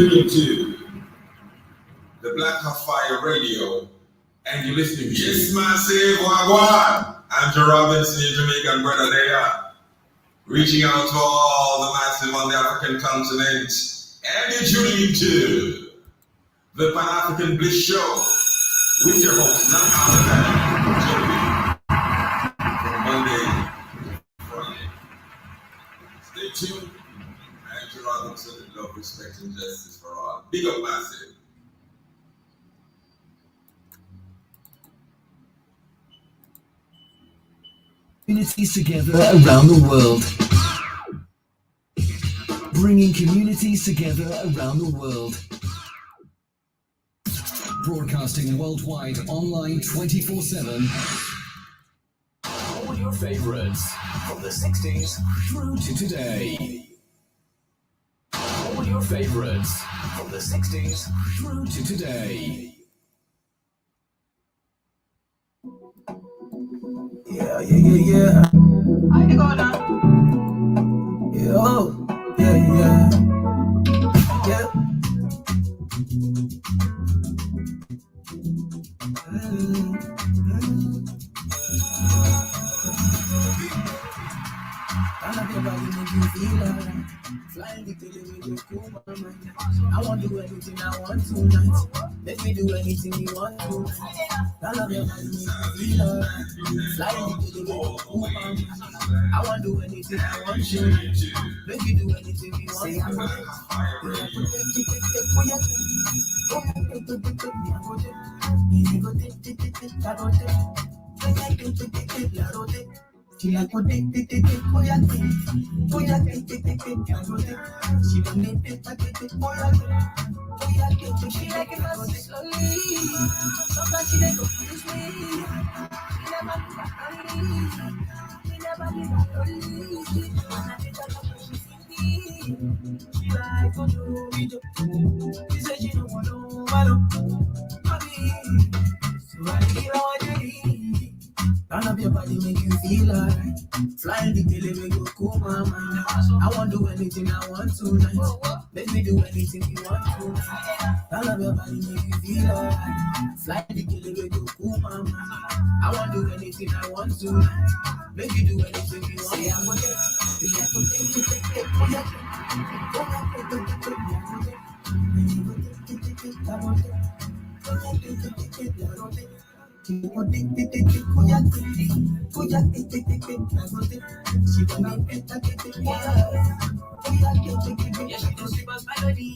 tuning to the Black Fire Radio, and you're listening to Yes Massive Wagwan. Andrew Robinson, your Jamaican brother there, reaching out to all the massive on the African continent, and you're tuning to the Pan-African Bliss Show with your host, none other than Joey, from Monday to Friday. Stay tuned. Andrew Robinson, love, respect, and justice for all. Big up, massive. Communities together around the world. Bringing communities together around the world. Broadcasting worldwide, online 24/7. All your favorites from the 60s through to today. All your favorites from the 60s through to today. Yeah. I go now. Yeah, yeah. I love your body, make you feel alright. Flying the killer with your cool mind. I want to do anything I want tonight. Let me do anything you want tonight. I love your body, make you feel alright. Flying the killer with your cool mind. I want to do anything I want tonight. Let me do anything you want tonight. She like what they she like it fast slowly. Sometimes she like confuse me. She never do that only. She never do that only. And I think that's what she see. She like to do it. She said she don't want nobody. So I give her what you need. I love your body, make you feel alright. Flying the killer, make you cool my mind. I won't do anything I want tonight. Let me do anything you want tonight. I love your body, make you feel alright. Flying the killer, make you cool my mind. I won't do anything I want tonight. Let me do anything you want. Say I'm gonna take. She super melody.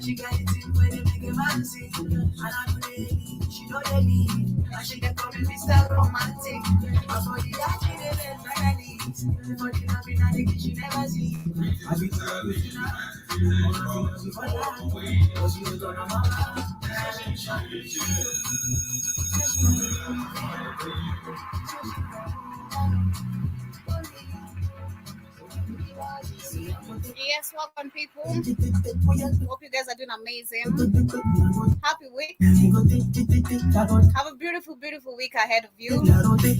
She got it in when they make a man sing. And I know they need, she know they need. And she can call me Mr. Romantic. But for the art, she didn't let my needs. For the love in the she never see. I be telling you now. For that, because you don't know my Yes, welcome people. Hope you guys are doing amazing. Happy week. Have a beautiful, beautiful week ahead of you.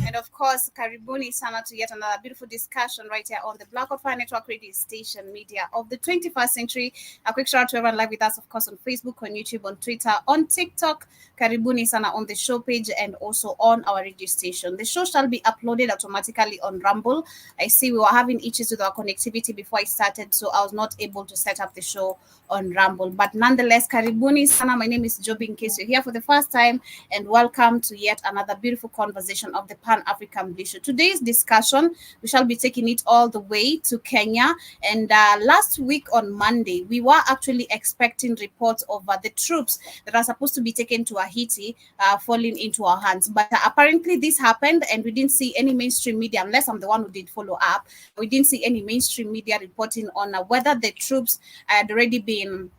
And of course, karibuni sana to yet another beautiful discussion right here on the Black Fire Network radio station media of the 21st century. A quick shout out to everyone live with us, of course, on Facebook, on YouTube, on Twitter, on TikTok. Karibuni sana on the show page and also on our radio station. The show shall be uploaded automatically on Rumble. I see we were having issues with our connectivity before I started, so I was not able to set up the show on Rumble. But nonetheless, karibuni sana. My name is Joby, in case you're here for the first time, and welcome to yet another beautiful conversation of the Pan-African Bliss Show. Today's discussion, we shall be taking it all the way to Kenya. And last week on Monday, we were actually expecting reports of the troops that are supposed to be taken to Haiti falling into our hands. But apparently this happened, and we didn't see any mainstream media, unless I'm the one who did follow up. We didn't see any mainstream media reporting on whether the troops had already been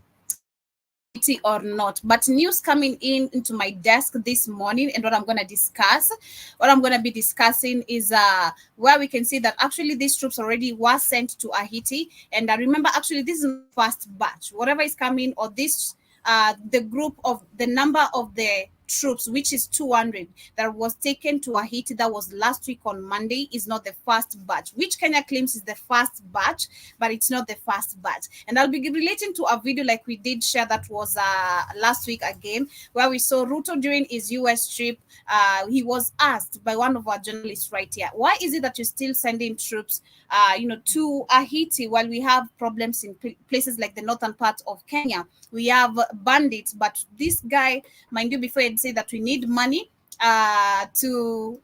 or not. But news coming into my desk this morning, and what I'm going to be discussing is where we can see that actually these troops already were sent to Haiti. And I remember, actually, this is the first batch. Whatever is coming, or this the number of the troops, which is 200, that was taken to Haiti. That was last week on Monday. Is not the first batch, which Kenya claims is the first batch, but it's not the first batch. And I'll be relating to a video like we did share that was last week again, where we saw Ruto during his US trip. He was asked by one of our journalists right here, why is it that you're still sending troops, to Haiti while we have problems in places like the northern part of Kenya? We have bandits, but this guy, mind you, before I'd say that we need money to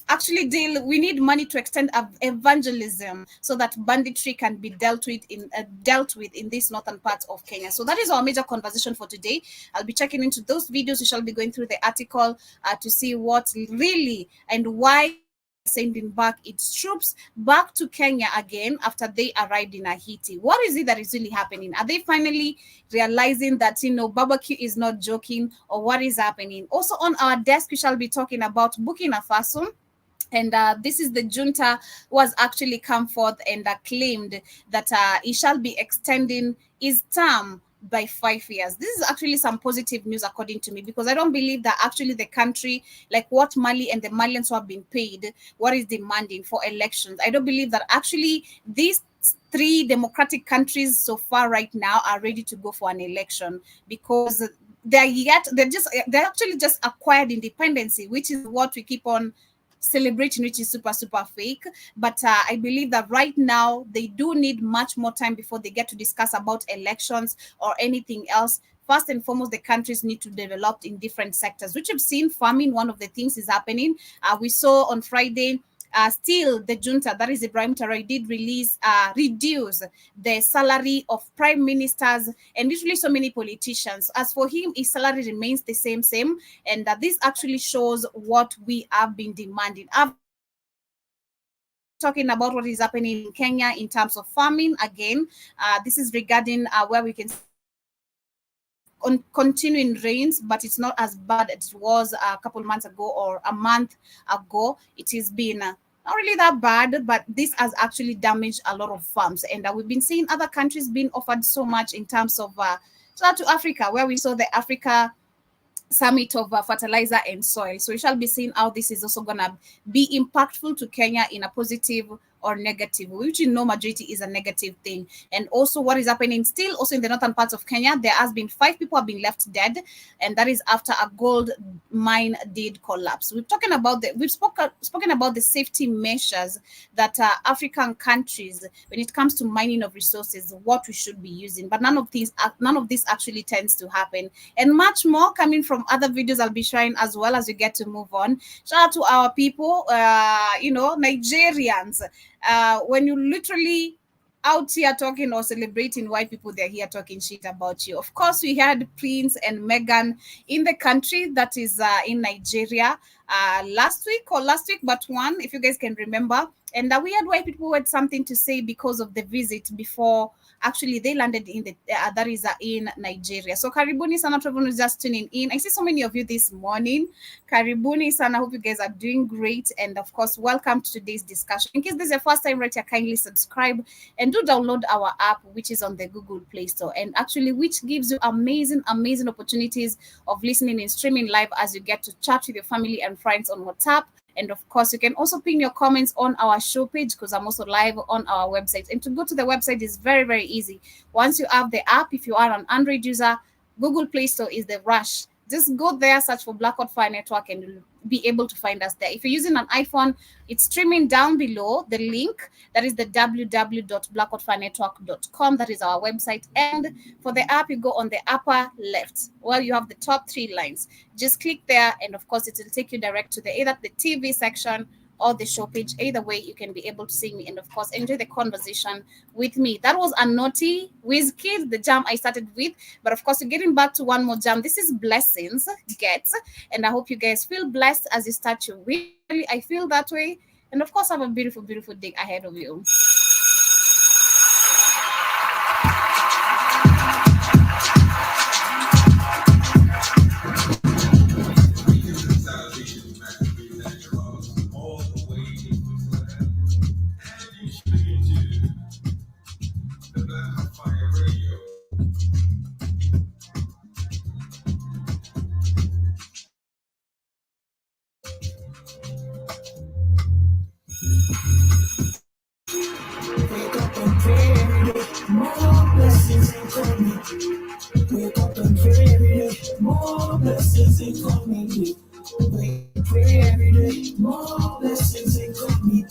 actually we need money to extend evangelism so that banditry can be dealt with in this northern part of Kenya. So that is our major conversation for today. I'll be checking into those videos. We shall be going through the article to see what really and why sending back its troops back to Kenya again after they arrived in Haiti. What is it that is really happening? Are they finally realizing that barbecue is not joking, or what is happening? Also on our desk, we shall be talking about Burkina Faso. And this is the junta who has actually come forth and claimed that he shall be extending his term by 5 years. This is actually some positive news according to me, because I don't believe that actually the country, like what Mali and the Malians who have been paid, what is demanding for elections, I don't believe that actually these three democratic countries so far right now are ready to go for an election, because they're actually just acquired independency, which is what we keep on celebrating, which is super fake. But I believe that right now they do need much more time before they get to discuss about elections or anything else. First and foremost, the countries need to develop in different sectors, which we've seen. Farming, one of the things is happening. We saw on Friday, still the junta, that is Ibrahim Traore, did reduce the salary of prime ministers and literally so many politicians. As for him, his salary remains the same, and this actually shows what we have been demanding. Talking about what is happening in Kenya in terms of farming again. This is regarding where we can on continuing rains, but it's not as bad as it was a couple months ago or a month ago. It has been not really that bad, but this has actually damaged a lot of farms. And we've been seeing other countries being offered so much in terms of to Africa, where we saw the Africa summit of fertilizer and soil. So we shall be seeing how this is also going to be impactful to Kenya in a positive or negative, which in no majority is a negative thing. And also what is happening still also in the northern parts of Kenya, there has been 5 people have been left dead, and that is after a gold mine did collapse. We've spoken about the safety measures that African countries, when it comes to mining of resources, what we should be using, but none of this actually tends to happen, and much more coming from other videos I'll be sharing as well as we get to move on. Shout out to our people, Nigerians. When you literally out here talking or celebrating white people, they're here talking shit about you. Of course, we had Prince and Meghan in the country, that is in Nigeria, last week, but one, if you guys can remember. And we had white people who had something to say because of the visit before actually they landed in the that is in Nigeria. So karibuni sana to everyone who's just tuning in. I see so many of you this morning. Karibuni sana. I hope you guys are doing great. And of course, welcome to today's discussion. In case this is your first time right here, kindly subscribe and do download our app, which is on the Google Play Store, and actually which gives you amazing opportunities of listening and streaming live as you get to chat with your family and friends on WhatsApp. And of course, you can also pin your comments on our show page, because I'm also live on our website. And to go to the website is very, very easy. Once you have the app, if you are an Android user, Google Play Store is the rush. Just go there, search for Black Fire Network, and you'll be able to find us there. If you're using an iPhone, it's streaming down below the link. That is the www.blackoutfirenetwork.com. That is our website. And for the app, you go on the upper left where you have the top 3 lines. Just click there, and of course, it will take you direct to either the TV section or the show page. Either way, you can be able to see me and of course enjoy the conversation with me. That was a naughty Wizkid, the jam I started with, but of course we're getting back to one more jam. This is Blessings Get, and I hope you guys feel blessed as you start your week. I feel that way, and of course have a beautiful day ahead of you. more blessings incoming. Wake up, pray every day, more blessings incoming.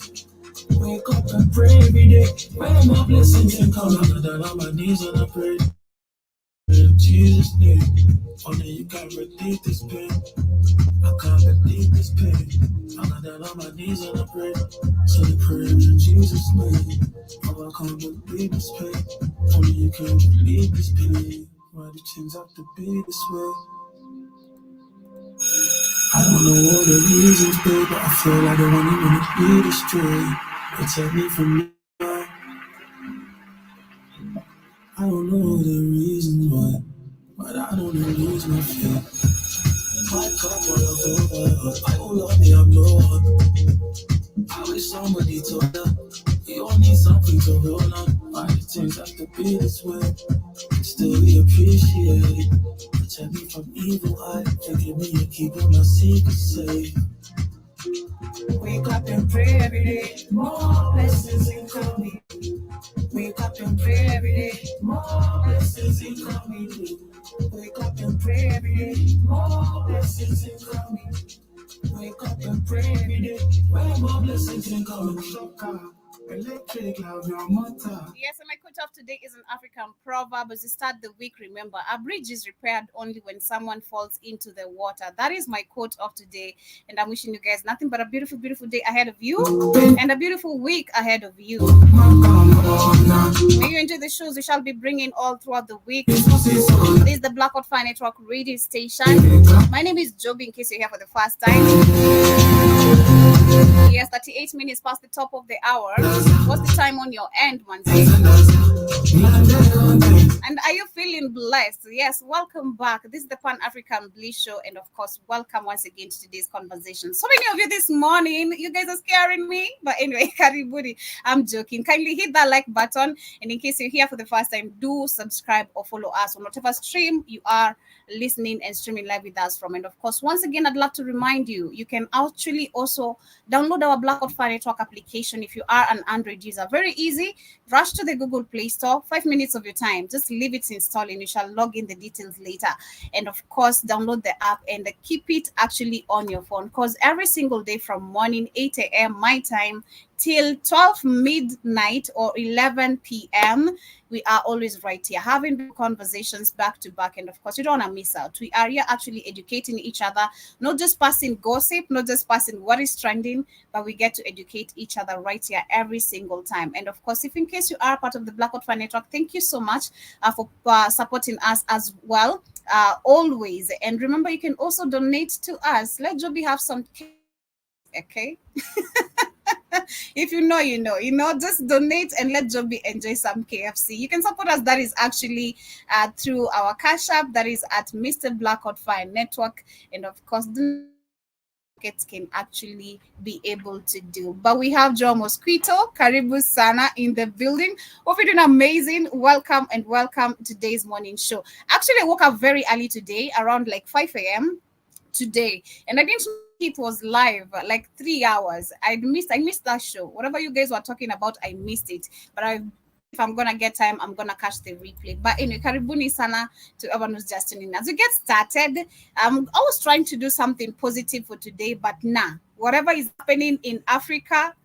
Wake up and pray every day, where more blessings incoming. I'm down on my knees and I pray. In Jesus' name, only you can relieve this pain. I can't relieve this pain. I'm down on my knees and I pray. So I pray in Jesus' name. Oh, I can't relieve this pain. Only you can relieve this pain. Why do things have to be this way? I don't know all the reasons, babe, but I feel like I don't even be this straight. Protect me from you. I don't know the reasons why, but I don't lose my faith. My cup will over. I will love me, I'm no one. I wish somebody told her you all need something to hold on. Why do things have to be this way? Still we appreciate it. Protect me from evil eye. Forgive me and keeping my secrets safe. Wake up and pray every day. More blessings incoming. Wake up and pray every day. More blessings incoming. Wake up and pray every day. More blessings incoming. Wake up and pray every day. Where more blessings incoming. Electric love your mother. Yes, and my quote of today is an African proverb. As you start the week, remember, a bridge is repaired only when someone falls into the water. That is my quote of today. And I'm wishing you guys nothing but a beautiful, beautiful day ahead of you and a beautiful week ahead of you. May you enjoy the shows we shall be bringing all throughout the week. This is the Blackout Fire Network radio station. My name is Joby, in case you're here for the first time. Yes, 38 minutes past the top of the hour. What's the time on your end, Manzi? And are you feeling blessed? Yes, welcome back. This is the Pan African Bliss Show, and of course, welcome once again to today's conversation. So many of you this morning, you guys are scaring me. But anyway, Kariburi, I'm joking. Kindly hit that like button, and in case you're here for the first time, do subscribe or follow us on whatever stream you are listening and streaming live with us from. And of course, once again, I'd love to remind you, you can actually also download our Blackout Fire Network application if you are an Android user. Very easy. Rush to the Google Play Store, 5 minutes of your time. Just leave it installing. You shall log in the details later. And of course, download the app and keep it actually on your phone, because every single day from morning 8 a.m. my time till 12 midnight or 11 p.m. we are always right here having conversations back to back. And of course, you don't want to miss out. We are here actually educating each other, not just passing gossip, not just passing what is trending, but we get to educate each other right here every single time. And of course, if in case you are part of the Blackout Fire Network, thank you so much for supporting us as well, always. And remember, you can also donate to us. Let Joby have some, okay? If you know, just donate and let Joby enjoy some KFC. You can support us. That is actually through our Cash App. That is at Mr. Blackout Fire Network. And of course, the markets can actually be able to do. But we have Joe Mosquito, Karibu Sana in the building. Hope you're doing amazing. Welcome and welcome to today's morning show. Actually, I woke up very early today, around like 5 a.m. today. And I didn't it was live like 3 hours. I missed that show. Whatever you guys were talking about, I missed it. But if I'm gonna get time, I'm gonna catch the replay. But anyway, karibuni sana to everyone who's just tuning in. As we get started, I was trying to do something positive for today, but whatever is happening in Africa,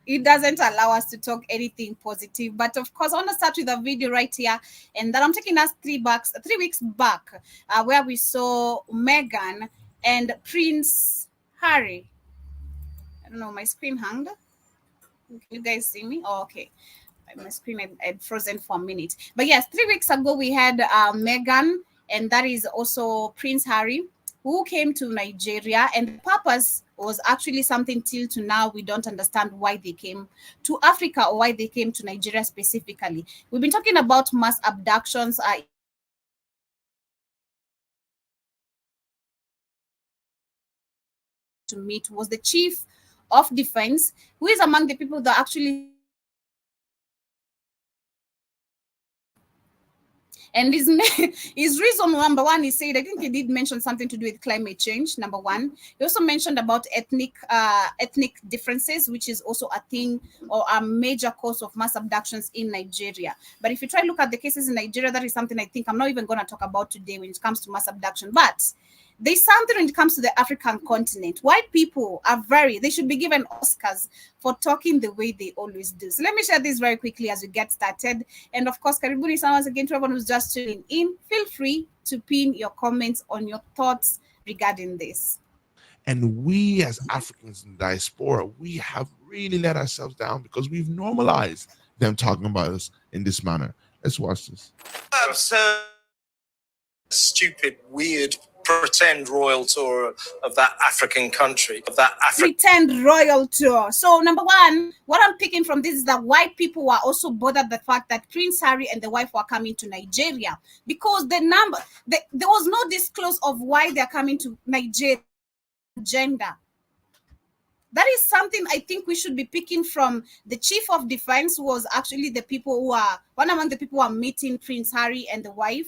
it doesn't allow us to talk anything positive. But of course, I want to start with a video right here, and that I'm taking us 3 weeks back, where we saw Meghan and Prince Harry. I don't know, my screen hung. Can you guys see me? Oh, okay. My screen had frozen for a minute. But yes, 3 weeks ago we had Meghan, and that is also Prince Harry, who came to Nigeria, and the purpose was actually something till to now we don't understand why they came to Africa or why they came to Nigeria specifically. We've been talking about mass abductions. To meet was the chief of defense, who is among the people that actually. And his reason, number one, he said, I think he did mention something to do with climate change, number one. He also mentioned about ethnic differences, which is also a thing or a major cause of mass abductions in Nigeria. But if you try to look at the cases in Nigeria, that is something I think I'm not even going to talk about today when it comes to mass abduction. But there's something when it comes to the African continent. White people are they should be given Oscars for talking the way they always do. So let me share this very quickly as we get started. And of course, karibuni sana once again to everyone who's just tuning in. Feel free to pin your comments on your thoughts regarding this. And we as Africans in diaspora, we have really let ourselves down because we've normalized them talking about us in this manner. Let's watch this. So stupid, weird, pretend royal tour of that African country, pretend royal tour. So number one, what I'm picking from this is that white people were also bothered the fact that Prince Harry and the wife were coming to Nigeria because there was no disclose of why they're coming to Nigeria agenda. That is something I think we should be picking from the chief of defense, who was actually the people who are one among the people who are meeting Prince Harry and the wife.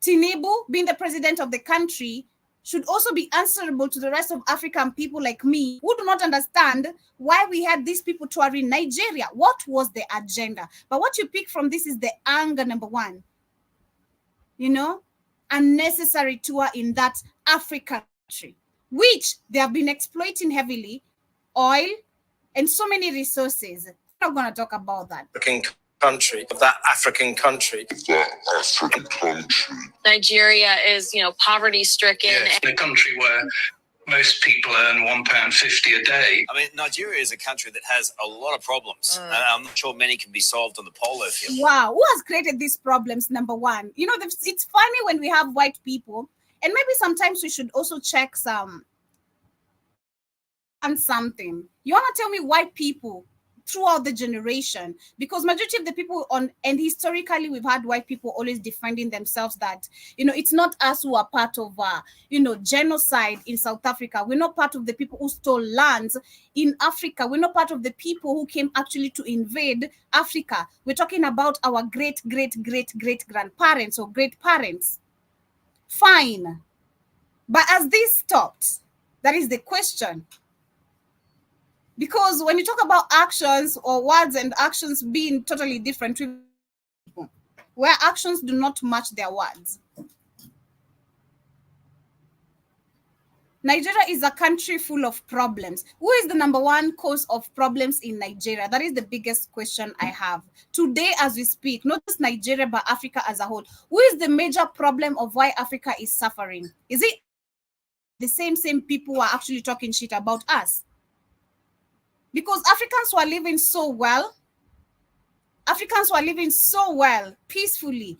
Tinubu, being the president of the country, should also be answerable to the rest of African people like me who do not understand why we had these people touring Nigeria. What was the agenda? But what you pick from this is the anger, number one. Unnecessary tour in that African country, which they have been exploiting heavily, oil and so many resources. I'm not going to talk about that. African country. Nigeria is, poverty stricken. Yes, in a country where most people earn £1.50 a day. I mean, Nigeria is a country that has a lot of problems, and I'm not sure many can be solved on the polo field. Wow, who has created these problems? Number one, it's funny when we have white people, and maybe sometimes we should also check something. You want to tell me white people throughout the generation, because majority of the people and historically we've had white people always defending themselves that it's not us who are part of genocide in South Africa. We're not part of the people who stole lands in Africa. We're not part of the people who came actually to invade Africa. We're talking about our great grandparents or great parents. Fine, but as this stopped, that is the question. Because when you talk about actions or words and actions being totally different, where actions do not match their words. Nigeria is a country full of problems. Who is the number one cause of problems in Nigeria? That is the biggest question I have. Today, as we speak, not just Nigeria, but Africa as a whole. Who is the major problem of why Africa is suffering? Is it the same people who are actually talking shit about us? Because Africans were living so well. Africans were living so well, peacefully.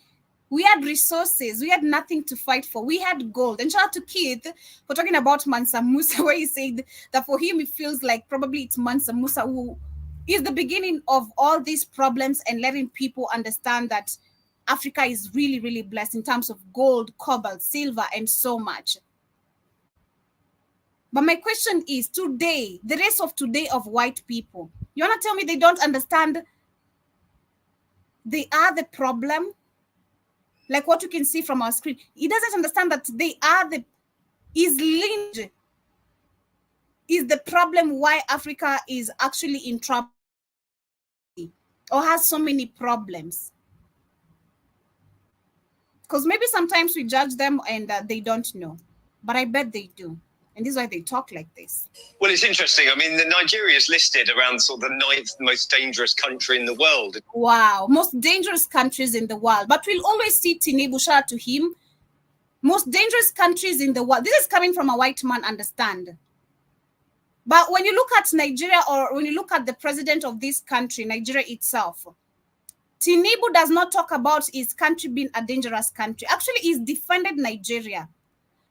We had resources. We had nothing to fight for. We had gold. And shout out to Keith for talking about Mansa Musa, where he said that for him, it feels like probably it's Mansa Musa who is the beginning of all these problems and letting people understand that Africa is really, really blessed in terms of gold, cobalt, silver, and so much. But my question is, today, the race of today of white people, you want to tell me they don't understand they are the problem? Like what you can see from our screen. He doesn't understand that they are is the problem why Africa is actually in trouble or has so many problems. Because maybe sometimes we judge them and they don't know. But I bet they do. And this is why they talk like this. Well, it's interesting. I mean, Nigeria is listed around sort of the 9th most dangerous country in the world. Wow, most dangerous countries in the world. But we'll always see Tinubu, shout out to him. Most dangerous countries in the world. This is coming from a white man, understand. But when you look at Nigeria or when you look at the president of this country, Nigeria itself, Tinubu does not talk about his country being a dangerous country. Actually, he's defended Nigeria.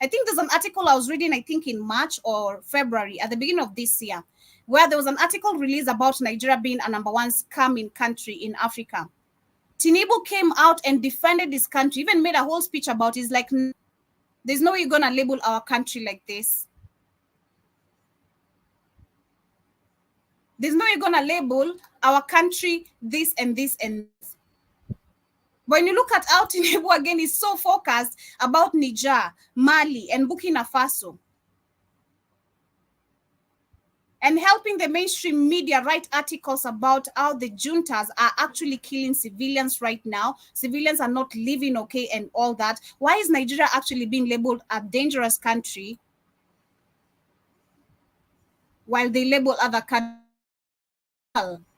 I think there's an article I was reading, I think in March or February at the beginning of this year, where there was an article released about Nigeria being a number one scamming country in Africa. Tinubu came out and defended this country, even made a whole speech about it. It's like, there's no way you're going to label our country like this. There's no way you're going to label our country this and this and this. But when you look at how Tinubu again is so focused about Niger, Mali, and Burkina Faso, and helping the mainstream media write articles about how the juntas are actually killing civilians right now. Civilians are not living okay and all that. Why is Nigeria actually being labeled a dangerous country while they label other countries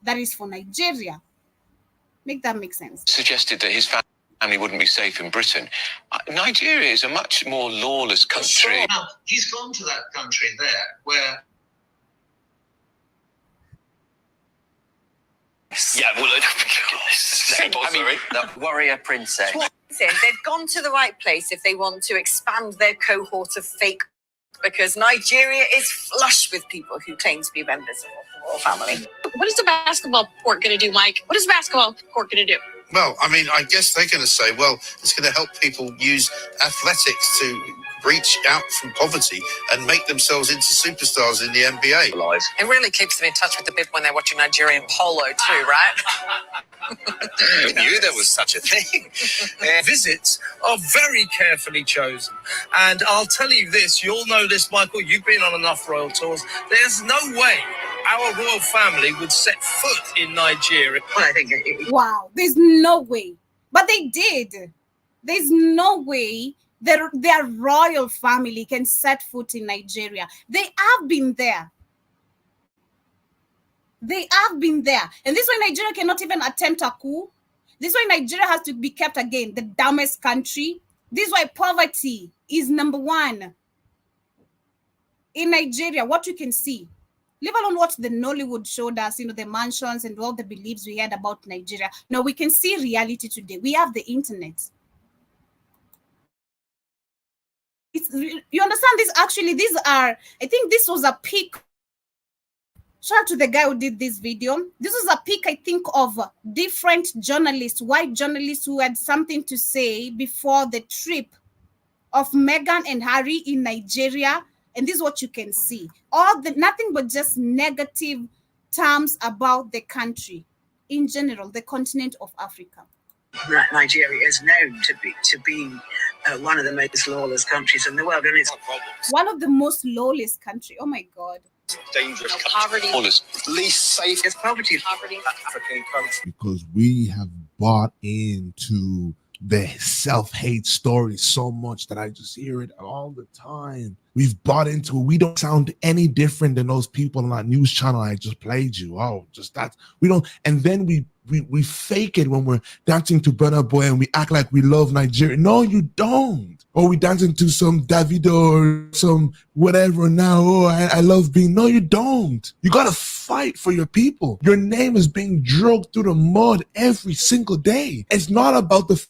that is for Nigeria? Make that make sense. Suggested that his family wouldn't be safe in Britain. Nigeria is a much more lawless country. Now, he's gone to that country there where... Yeah, well, the warrior princess. They've gone to the right place if they want to expand their cohort of fake, because Nigeria is flush with people who claim to be members of the royal family. What is the basketball court going to do, Mike? What is the basketball court going to do? Well, I mean, I guess they're going to say, well, it's going to help people use athletics to reach out from poverty and make themselves into superstars in the NBA. It really keeps them in touch with the bit when they're watching Nigerian polo too, right? I knew there was such a thing. Visits are very carefully chosen. And I'll tell you this, you'll know this, Michael, you've been on enough royal tours. There's no way our royal family would set foot in Nigeria. Well, I think wow, there's no way. But they did. There's no way their royal family can set foot in Nigeria. They have been there. They have been there. And this way Nigeria cannot even attempt a coup. This way Nigeria has to be kept again the dumbest country. This is why poverty is number one in Nigeria, what you can see. Leave alone what the Nollywood showed us, the mansions and all the beliefs we had about Nigeria. Now we can see reality today. We have the internet. You understand this? Actually, I think this was a peak. Shout out to the guy who did this video. This was a peak, I think, of different journalists, white journalists who had something to say before the trip of Meghan and Harry in Nigeria. And this is what you can see. Nothing but just negative terms about the country in general, the continent of Africa. Nigeria is known to be one of the most lawless countries in the world, and it's one of the most lawless countries. Oh my God! Dangerous poverty, least safe poverty, African country. Because we have bought into the self-hate story so much that I just hear it all the time. We've bought into it. We don't sound any different than those people on that news channel I just played you. Oh, just that. We don't. And then we fake it when we're dancing to Burna Boy and we act like we love Nigeria. No, you don't. Or we dancing to some Davido or some whatever now. Oh, I love being. No, you don't. You got to fight for your people. Your name is being dragged through the mud every single day. It's not about the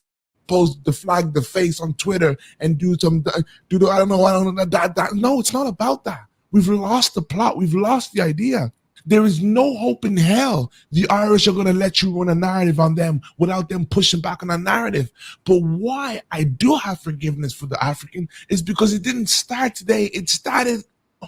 post the flag, the face on Twitter and do the I don't know that. No, it's not about that. We've lost the plot. We've lost the idea. There is no hope in hell the Irish are going to let you run a narrative on them without them pushing back on a narrative. But why I do have forgiveness for the African is because it didn't start today. It started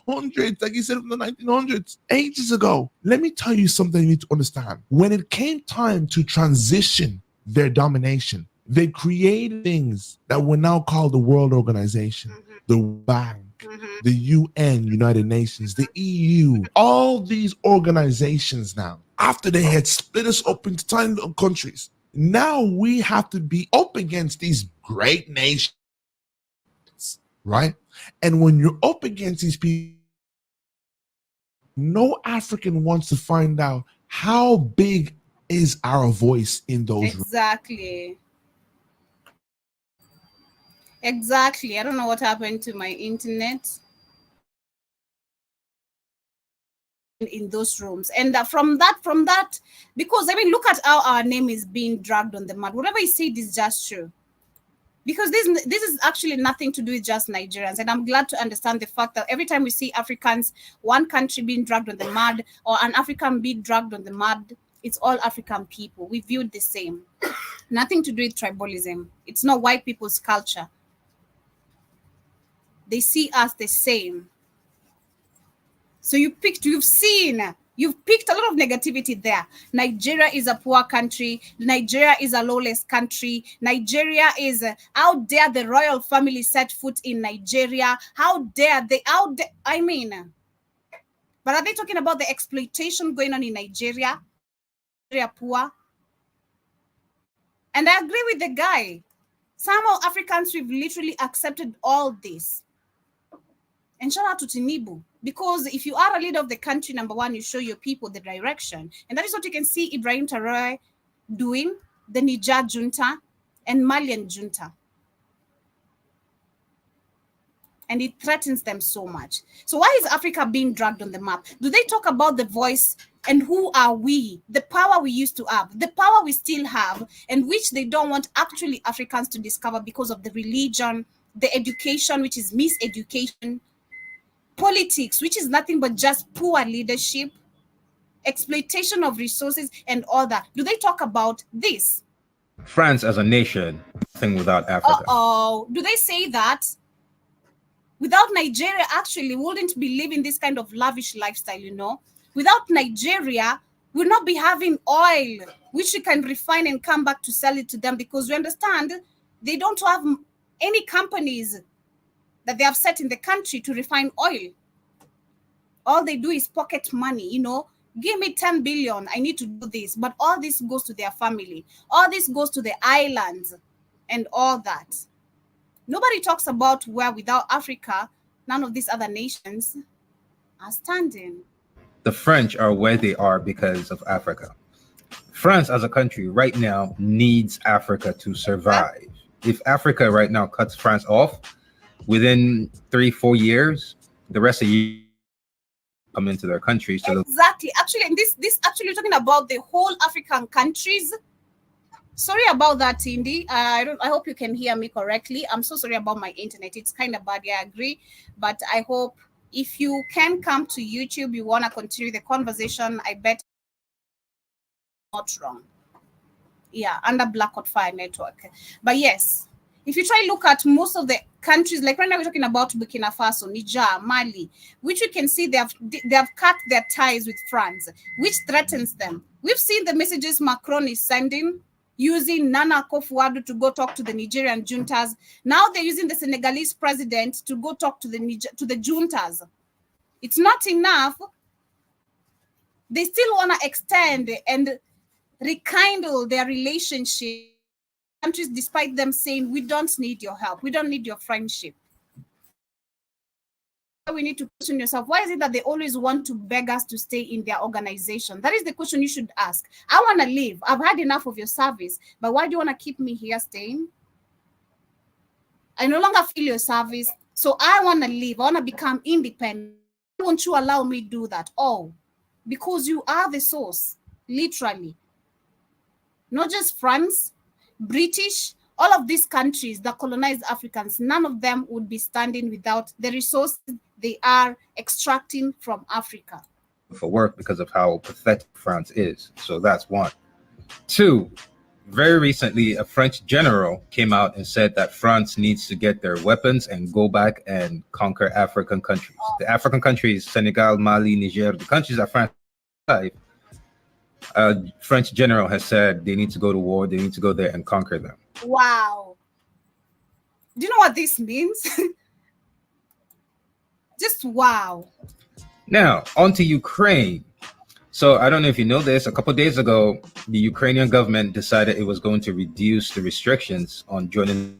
hundreds, like you said, from the 1900s, ages ago. Let me tell you something you need to understand. When it came time to transition their domination, they created things that were now called the World Organization, the Bank, the UN, United Nations, the EU, all these organizations now, after they had split us up into tiny little countries, now we have to be up against these great nations, right? And when you're up against these people, no African wants to find out how big is our voice in those Exactly. I don't know what happened to my internet in those rooms. And from that, because I mean, look at how our name is being dragged on the mud. Whatever you said is just true. Because this is actually nothing to do with just Nigerians. And I'm glad to understand the fact that every time we see Africans, one country being dragged on the mud or an African being dragged on the mud, it's all African people. We view it the same. Nothing to do with tribalism. It's not white people's culture. They see us the same. So you've seen You've picked a lot of negativity there. Nigeria is a poor country. Nigeria is a lawless country. Nigeria is, how dare the royal family set foot in Nigeria? How dare they, I mean, but are they talking about the exploitation going on in Nigeria? Nigeria poor? And I agree with the guy. Some Africans, we've literally accepted all this. And shout out to Tinubu, because if you are a leader of the country, number one, you show your people the direction. And that is what you can see Ibrahim Traoré doing, the Niger junta and Malian junta. And it threatens them so much. So why is Africa being dragged on the map? Do they talk about the voice and who are we? The power we used to have, the power we still have, and which they don't want actually Africans to discover because of the religion, the education, which is miseducation, politics, which is nothing but just poor leadership, exploitation of resources, and all that. Do they talk about this? France as a nation, nothing without Africa. Do they say that without Nigeria, actually, wouldn't be living this kind of lavish lifestyle, you know? Without Nigeria, we'll not be having oil, which we can refine and come back to sell it to them, because we understand they don't have any companies that they have set in the country to refine oil. All they do is pocket money, you know, give me 10 billion, I need to do this, but all this goes to their family. All this goes to the islands and all that. Nobody talks about where without Africa, none of these other nations are standing. The French are where they are because of Africa. France as a country right now needs Africa to survive. If Africa right now cuts France off, within 3-4 years, the rest of you come into their country. So exactly. Actually, and this actually talking about the whole African countries. Sorry about that, Indy. I hope you can hear me correctly. I'm so sorry about my internet. It's kind of bad. Yeah, I agree. But I hope if you can come to YouTube, you want to continue the conversation. I bet not wrong. Yeah, under Blackout Fire Network. But yes, if you try look at most of the countries, like right now we're talking about Burkina Faso, Niger, Mali, which you can see they have cut their ties with France, which threatens them. We've seen the messages Macron is sending, using Nana Akufo-Addo to go talk to the Nigerian juntas. Now they're using the Senegalese president to go talk to the juntas. It's not enough. They still want to extend and rekindle their relationship. Countries, despite them saying, we don't need your help, we don't need your friendship. We need to question yourself, why is it that they always want to beg us to stay in their organization? That is the question you should ask. I want to leave. I've had enough of your service, but why do you want to keep me here staying? I no longer feel your service, so I want to leave. I want to become independent. Why won't you allow me to do that? Oh, because you are the source, literally. Not just France, British, all of these countries that colonized Africans, none of them would be standing without the resources they are extracting from Africa. For work because of how pathetic France is. So that's one. Two, very recently, a French general came out and said that France needs to get their weapons and go back and conquer African countries. The African countries, Senegal, Mali, Niger, the countries that France have, French general has said they need to go to war, they need to go there and conquer them. Wow. Do you know what this means? Just wow. Now, on to Ukraine. So I don't know if you know this, a couple of days ago, the Ukrainian government decided it was going to reduce the restrictions on joining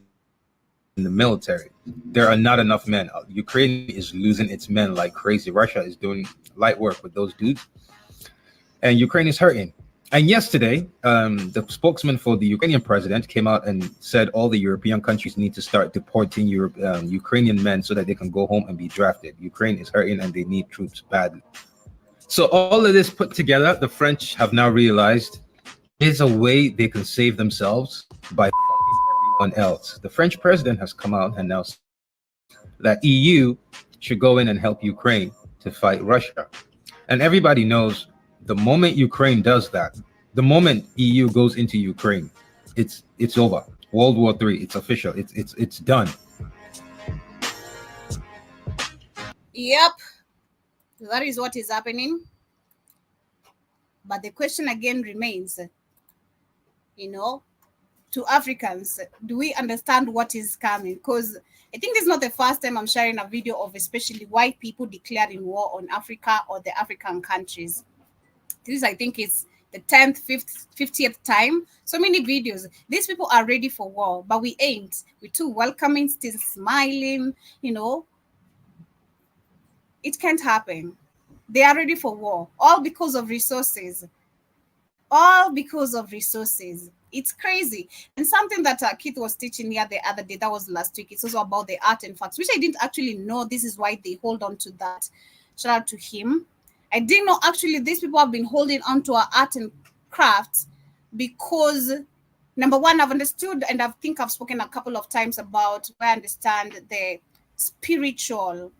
the military. There are not enough men. Ukraine is losing its men like crazy. Russia is doing light work with those dudes. And Ukraine is hurting. And yesterday, the spokesman for the Ukrainian president came out and said all the European countries need to start deporting Ukrainian men so that they can go home and be drafted. Ukraine is hurting and they need troops badly. So all of this put together, the French have now realized there's a way they can save themselves by fucking everyone else. The French president has come out and now said that EU should go in and help Ukraine to fight Russia. And everybody knows the moment Ukraine does that, the moment EU goes into Ukraine, it's over. World War III, it's official. It's done. Yep, that is what is happening. But the question again remains, to Africans, do we understand what is coming? Because I think this is not the first time I'm sharing a video of especially white people declaring war on Africa or the African countries. This, I think, is the 10th, 50th time. So many videos. These people are ready for war, but we ain't. We're too welcoming, still smiling, It can't happen. They are ready for war, all because of resources. All because of resources. It's crazy. And something that Keith was teaching here the other day, that was last week, it's also about the art and facts, which I didn't actually know. This is why they hold on to that. Shout out to him. I didn't know actually these people have been holding on to our art and crafts because, number one, I've understood, and I think I've spoken a couple of times about where I understand the spiritual,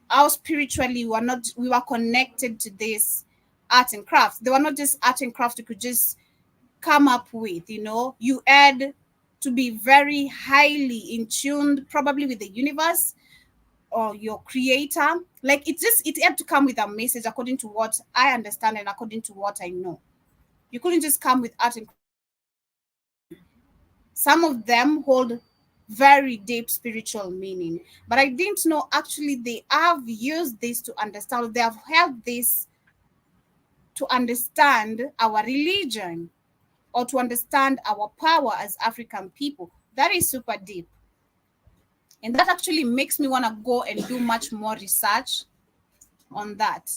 how spiritually we were connected to this art and crafts. They were not just art and craft you could just come up with, you had to be very highly in tune probably with the universe or your creator. Like it had to come with a message according to what I understand and according to what I know. You couldn't just come with art and some of them hold very deep spiritual meaning, but I didn't know actually they have used this to understand, they have held this to understand our religion or to understand our power as African people. That is super deep. And that actually makes me want to go and do much more research on that.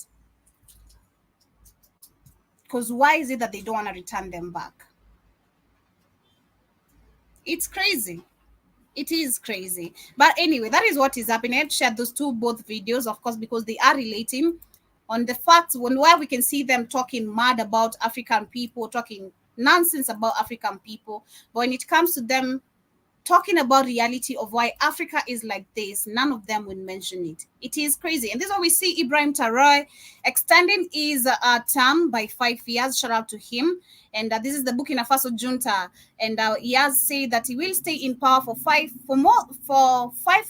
Because why is it that they don't want to return them back? It's crazy. It is crazy. But anyway, that is what is happening. I've shared those both videos, of course, because they are relating on the facts where we can see them talking mad about African people, talking nonsense about African people. But when it comes to them talking about reality of why Africa is like this, none of them will mention it. It is crazy. And this is why we see Ibrahim Traoré extending his term by 5 years. Shout out to him. And this is the Burkina Faso junta. And he has said that he will stay in power for 5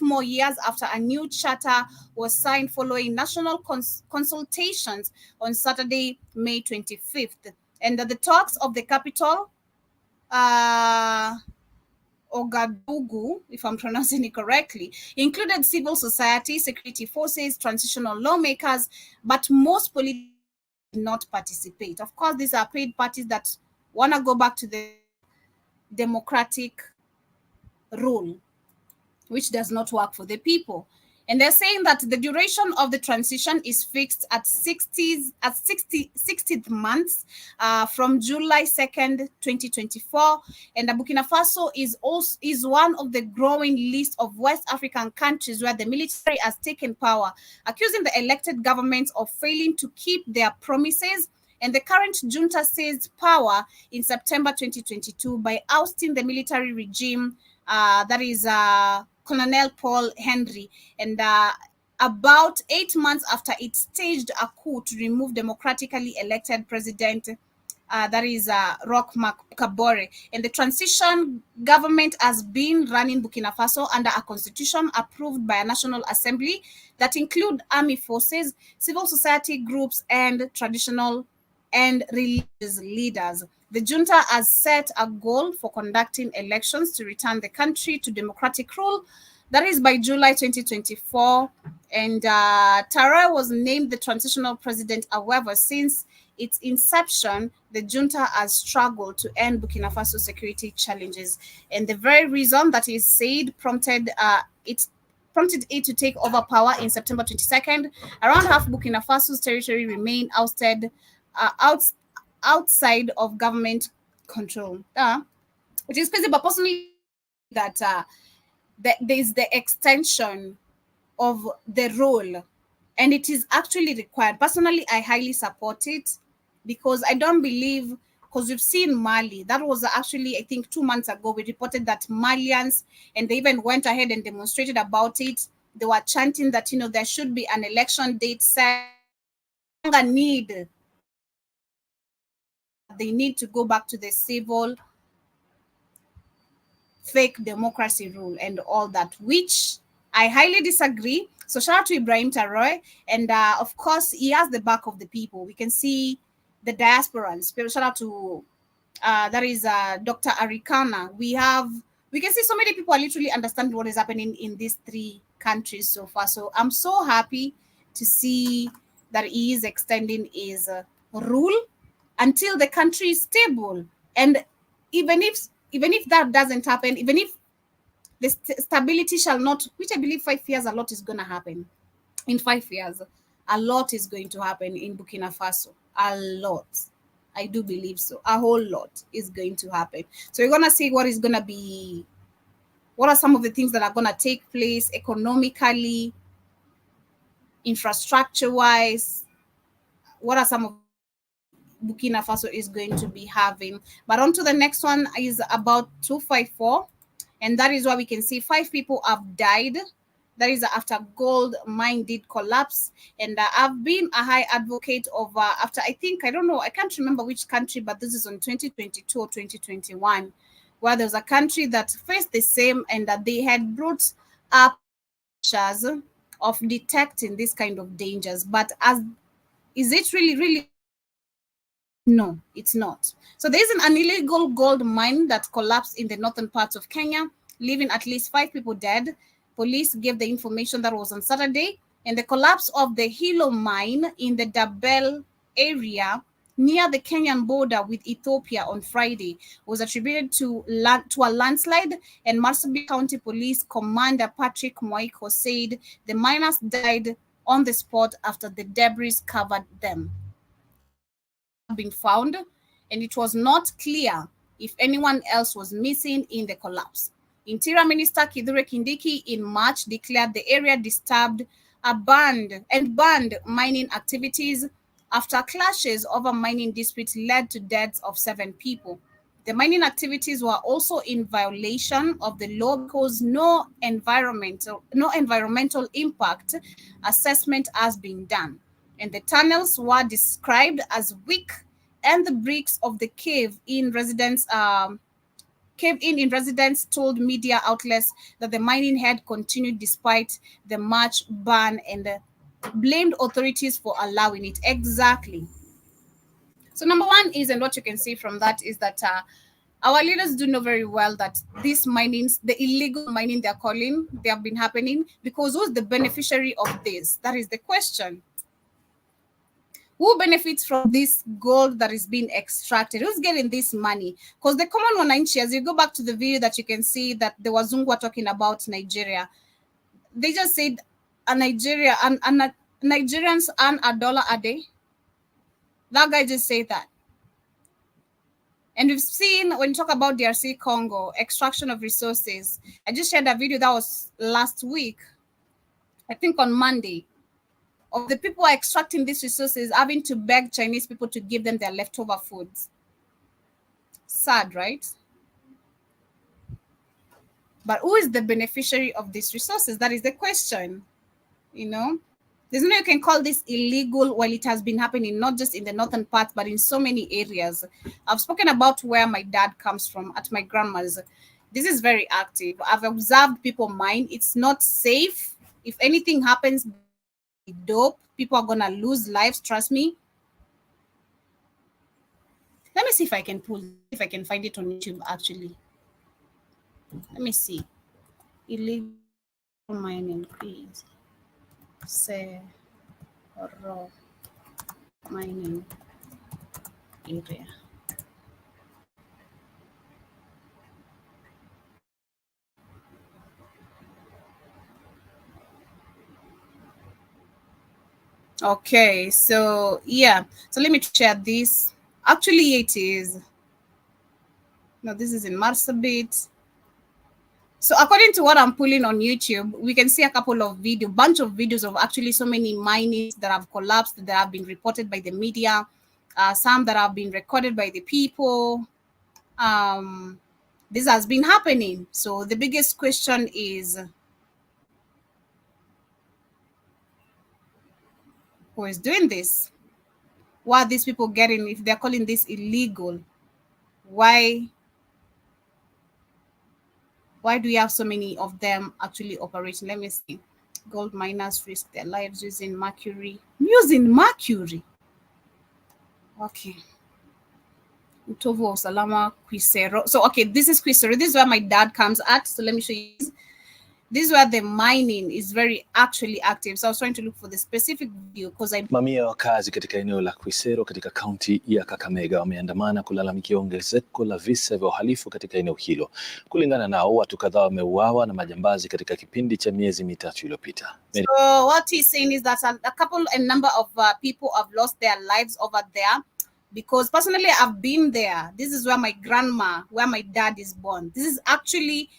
more years after a new charter was signed following national consultations on Saturday, May 25th. And the talks of the capital, Ouagadougou, if I'm pronouncing it correctly, included civil society, security forces, transitional lawmakers, but most politicians did not participate. Of course, these are paid parties that want to go back to the democratic rule, which does not work for the people. And they're saying that the duration of the transition is fixed at 60 months from July 2nd, 2024. And Burkina Faso is one of the growing list of West African countries where the military has taken power, accusing the elected government of failing to keep their promises. And the current junta seized power in September 2022 by ousting the military regime, that is Colonel Paul Henry, and about 8 months after it staged a coup to remove democratically elected president, that is Roch Kabore. And the transition government has been running Burkina Faso under a constitution approved by a National Assembly that include army forces, civil society groups, and traditional and religious leaders. The junta has set a goal for conducting elections to return the country to democratic rule. That is by July 2024. And Traoré was named the transitional president. However, since its inception, the junta has struggled to end Burkina Faso security challenges. And the very reason that is said prompted it to take over power in September 22nd. Around half Burkina Faso's territory remained ousted outside of government control. It is crazy, but personally, that there is the extension of the role, and it is actually required. Personally, I highly support it because I don't believe, because we've seen Mali. That was actually, I think, 2 months ago, we reported that Malians, and they even went ahead and demonstrated about it. They were chanting that, there should be an election date set. They need to go back to the civil fake democracy rule and all that, which I highly disagree. So shout out to Ibrahim Traoré. And of course, he has the back of the people. We can see the diasporans. Shout out to that is Dr. Arikana. We can see so many people are literally understanding what is happening in these 3 countries so far. So I'm so happy to see that he is extending his rule until the country is stable. And even if that doesn't happen, even if the stability shall not, which I believe 5 years, a lot is going to happen. In 5 years, a lot is going to happen in Burkina Faso. A lot. I do believe so. A whole lot is going to happen. So we're going to see what is going to be, what are some of the things that are going to take place economically, infrastructure-wise, what are some of Burkina Faso is going to be having. But on to the next one is about 254. And that is where we can see 5 people have died. That is after gold mine did collapse. And I've been a high advocate of after, I think, I don't know, I can't remember which country, but this is on 2022 or 2021, where there's a country that faced the same, and that they had brought up measures of detecting this kind of dangers. But is it really? No, it's not. So there's an illegal gold mine that collapsed in the northern parts of Kenya, leaving at least 5 people dead. Police gave the information that was on Saturday, and the collapse of the Hilo mine in the Dabel area near the Kenyan border with Ethiopia on Friday was attributed to a landslide, and Marsabit County Police Commander Patrick Moiko said the miners died on the spot after the debris covered them. Been found, and it was not clear if anyone else was missing in the collapse. Interior Minister Kithure Kindiki in March declared the area disturbed banned mining activities after clashes over mining disputes led to deaths of 7 people. The mining activities were also in violation of the law because no environmental impact assessment has been done, and the tunnels were described as weak, and the bricks of the cave-in residents told media outlets that the mining had continued despite the March ban, and blamed authorities for allowing it. Exactly. So number one is, and what you can see from that is that our leaders do know very well that these minings, the illegal mining they have been happening, because who's the beneficiary of this? That is the question. Who benefits from this gold that is being extracted? Who's getting this money? Because the common wananchi, as you go back to the video that you can see that the Wazungu were talking about Nigeria, they just said Nigerians earn $1 a day. That guy just said that. And we've seen, when you talk about DRC Congo, extraction of resources, I just shared a video that was last week, I think on Monday, of the people who are extracting these resources having to beg Chinese people to give them their leftover foods. Sad, right? But who is the beneficiary of these resources? That is the question. You know, there's no way you can call this illegal while it has been happening, not just in the northern part, but in so many areas. I've spoken about where my dad comes from, at my grandma's. This is very active. I've observed people mine. It's not safe. If anything happens, dope, people are gonna lose lives, trust me. Let me see if I can find it on YouTube actually. Let me see. Illegal mining, please. Raw mining area. Okay, so yeah, so let me share this. Actually, it is. No, this is in Marsabit. So according to what I'm pulling on YouTube, we can see a couple of bunch of videos of actually so many minings that have collapsed, that have been reported by the media, some that have been recorded by the people. This has been happening. So the biggest question is, who is doing this? What are these people getting if they're calling this illegal? Why do we have so many of them actually operating? Let me see. Gold miners risk their lives using mercury. Using mercury. Okay. Utovu wa Usalama, Quisero. So, okay, this is Quisero. This is where my dad comes at. So let me show you. This is where the mining is very actually active. So I was trying to look for the specific video because Mamia ya wakazi katika eneo la Quisero katika kaunti ya Kakamega wameandamana kulalamikia ongezeko la visa vya uhalifu katika eneo hilo. Kulingana nao, watu kadhaa wameuawa na majambazi katika kipindi cha miezi mitatu iliyopita. So what he's saying is that a number of people have lost their lives over there. Because personally, I've been there. This is where where my dad is born. This is actually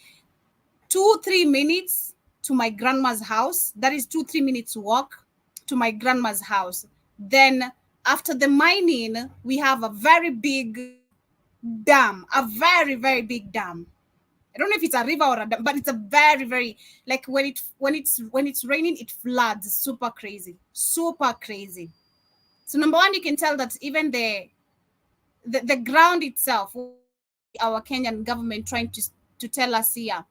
2-3 minutes to my grandma's house. That is 2-3 minutes walk to my grandma's house. Then after the mining, we have a very big dam, a very, very big dam. I don't know if it's a river or a dam, but it's a very, very, like when it's raining, it floods. Super crazy. So number one, you can tell that even the ground itself, our Kenyan government trying to tell us here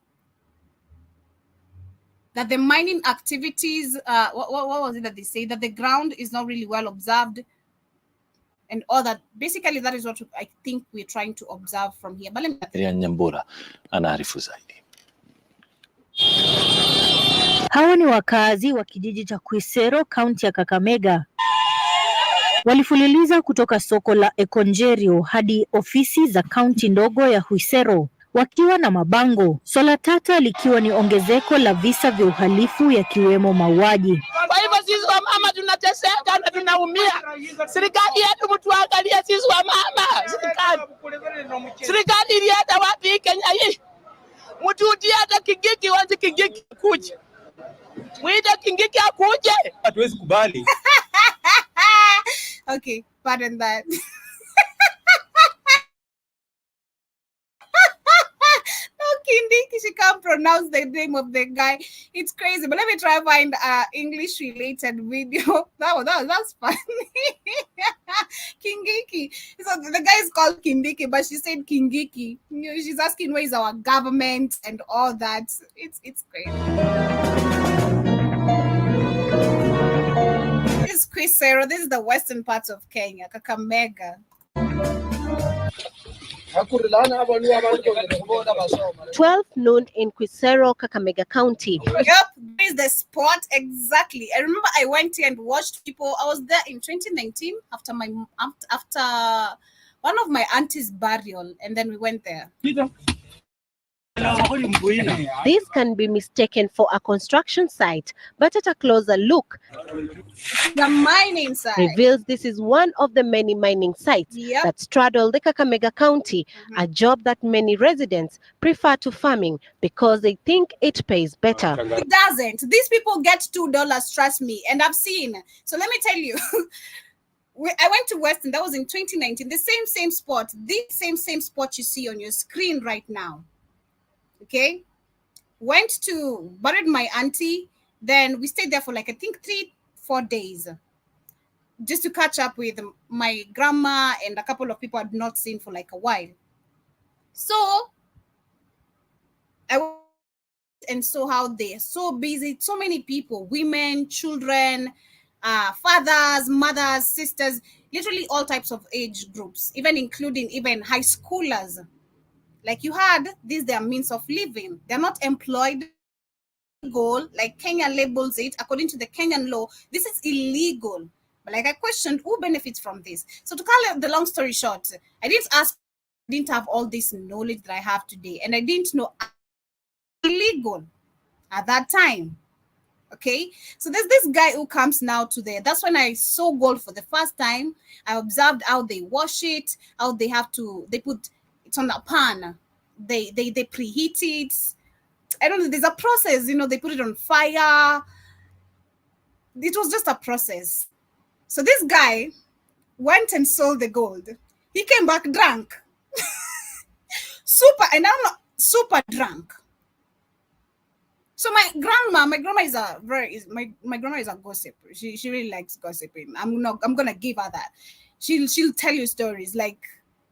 that the mining activities, what was it that they say? That the ground is not really well observed and all that. Basically, that is what I think we're trying to observe from here. But let me... Nyambura anaarifu zaidi. Hawa ni wakazi wa kijiji cha Quisero, kaunti ya Kakamega. Walifululiza kutoka soko la Ekonjerio hadi ofisi za kaunti ndogo ya Quisero wakiwa na mabango, swala tata likiwa ni ongezeko la visa vya uhalifu yakiwemo mauaji. Kwa hivyo sisi wa mama tunateseka na tunaumia. Serikali yetu mtuangalie sisi wa mama. Serikali ilienda wapi Kenya hii? Mtuutie hata Kingiki wanzi Kingiki kuje. Mwite Kingiki akuje. Hatuwezi kubali. Okay, pardon that. Kindiki, she can't pronounce the name of the guy. It's crazy. But let me try and find English related video. That's funny. Kingiki. So the guy is called Kindiki, but she said Kingiki. You know, she's asking where is our government and all that. It's crazy. This is Quisero. This is the western part of Kenya, Kakamega. 12 noon in Quisero, Kakamega County. Yep, this is the spot exactly. I remember I went here and watched people. I was there in 2019 after one of my auntie's burial, and then we went there. This can be mistaken for a construction site, but at a closer look, the mining site reveals this is one of the many mining sites that straddle the Kakamega County, a job that many residents prefer to farming because they think it pays better. It doesn't. These people get $2, trust me, and I've seen. So let me tell you. I went to Western, that was in 2019, the same spot, this same spot you see on your screen right now. Okay, buried my auntie. Then we stayed there for like, I think 3-4 days just to catch up with my grandma and a couple of people I'd not seen for like a while. So I went and saw how they're so busy, so many people, women, children, fathers, mothers, sisters, literally all types of age groups, even including even high schoolers. Like you had, this is their means of living. They're not employed. Illegal, like Kenya labels it, according to the Kenyan law, this is illegal. But like I questioned, who benefits from this? So to call the long story short, I didn't have all this knowledge that I have today. And I didn't know illegal at that time. Okay, so there's this guy who comes now to there. That's when I saw gold for the first time. I observed how they wash it, how they put it on a pan. They preheat it. I don't know, there's a process, they put it on fire. It was just a process. So this guy went and sold the gold. He came back drunk. Super drunk. So my grandma is my grandma is a gossiper. She really likes gossiping. I'm gonna give her that. She'll tell you stories. Like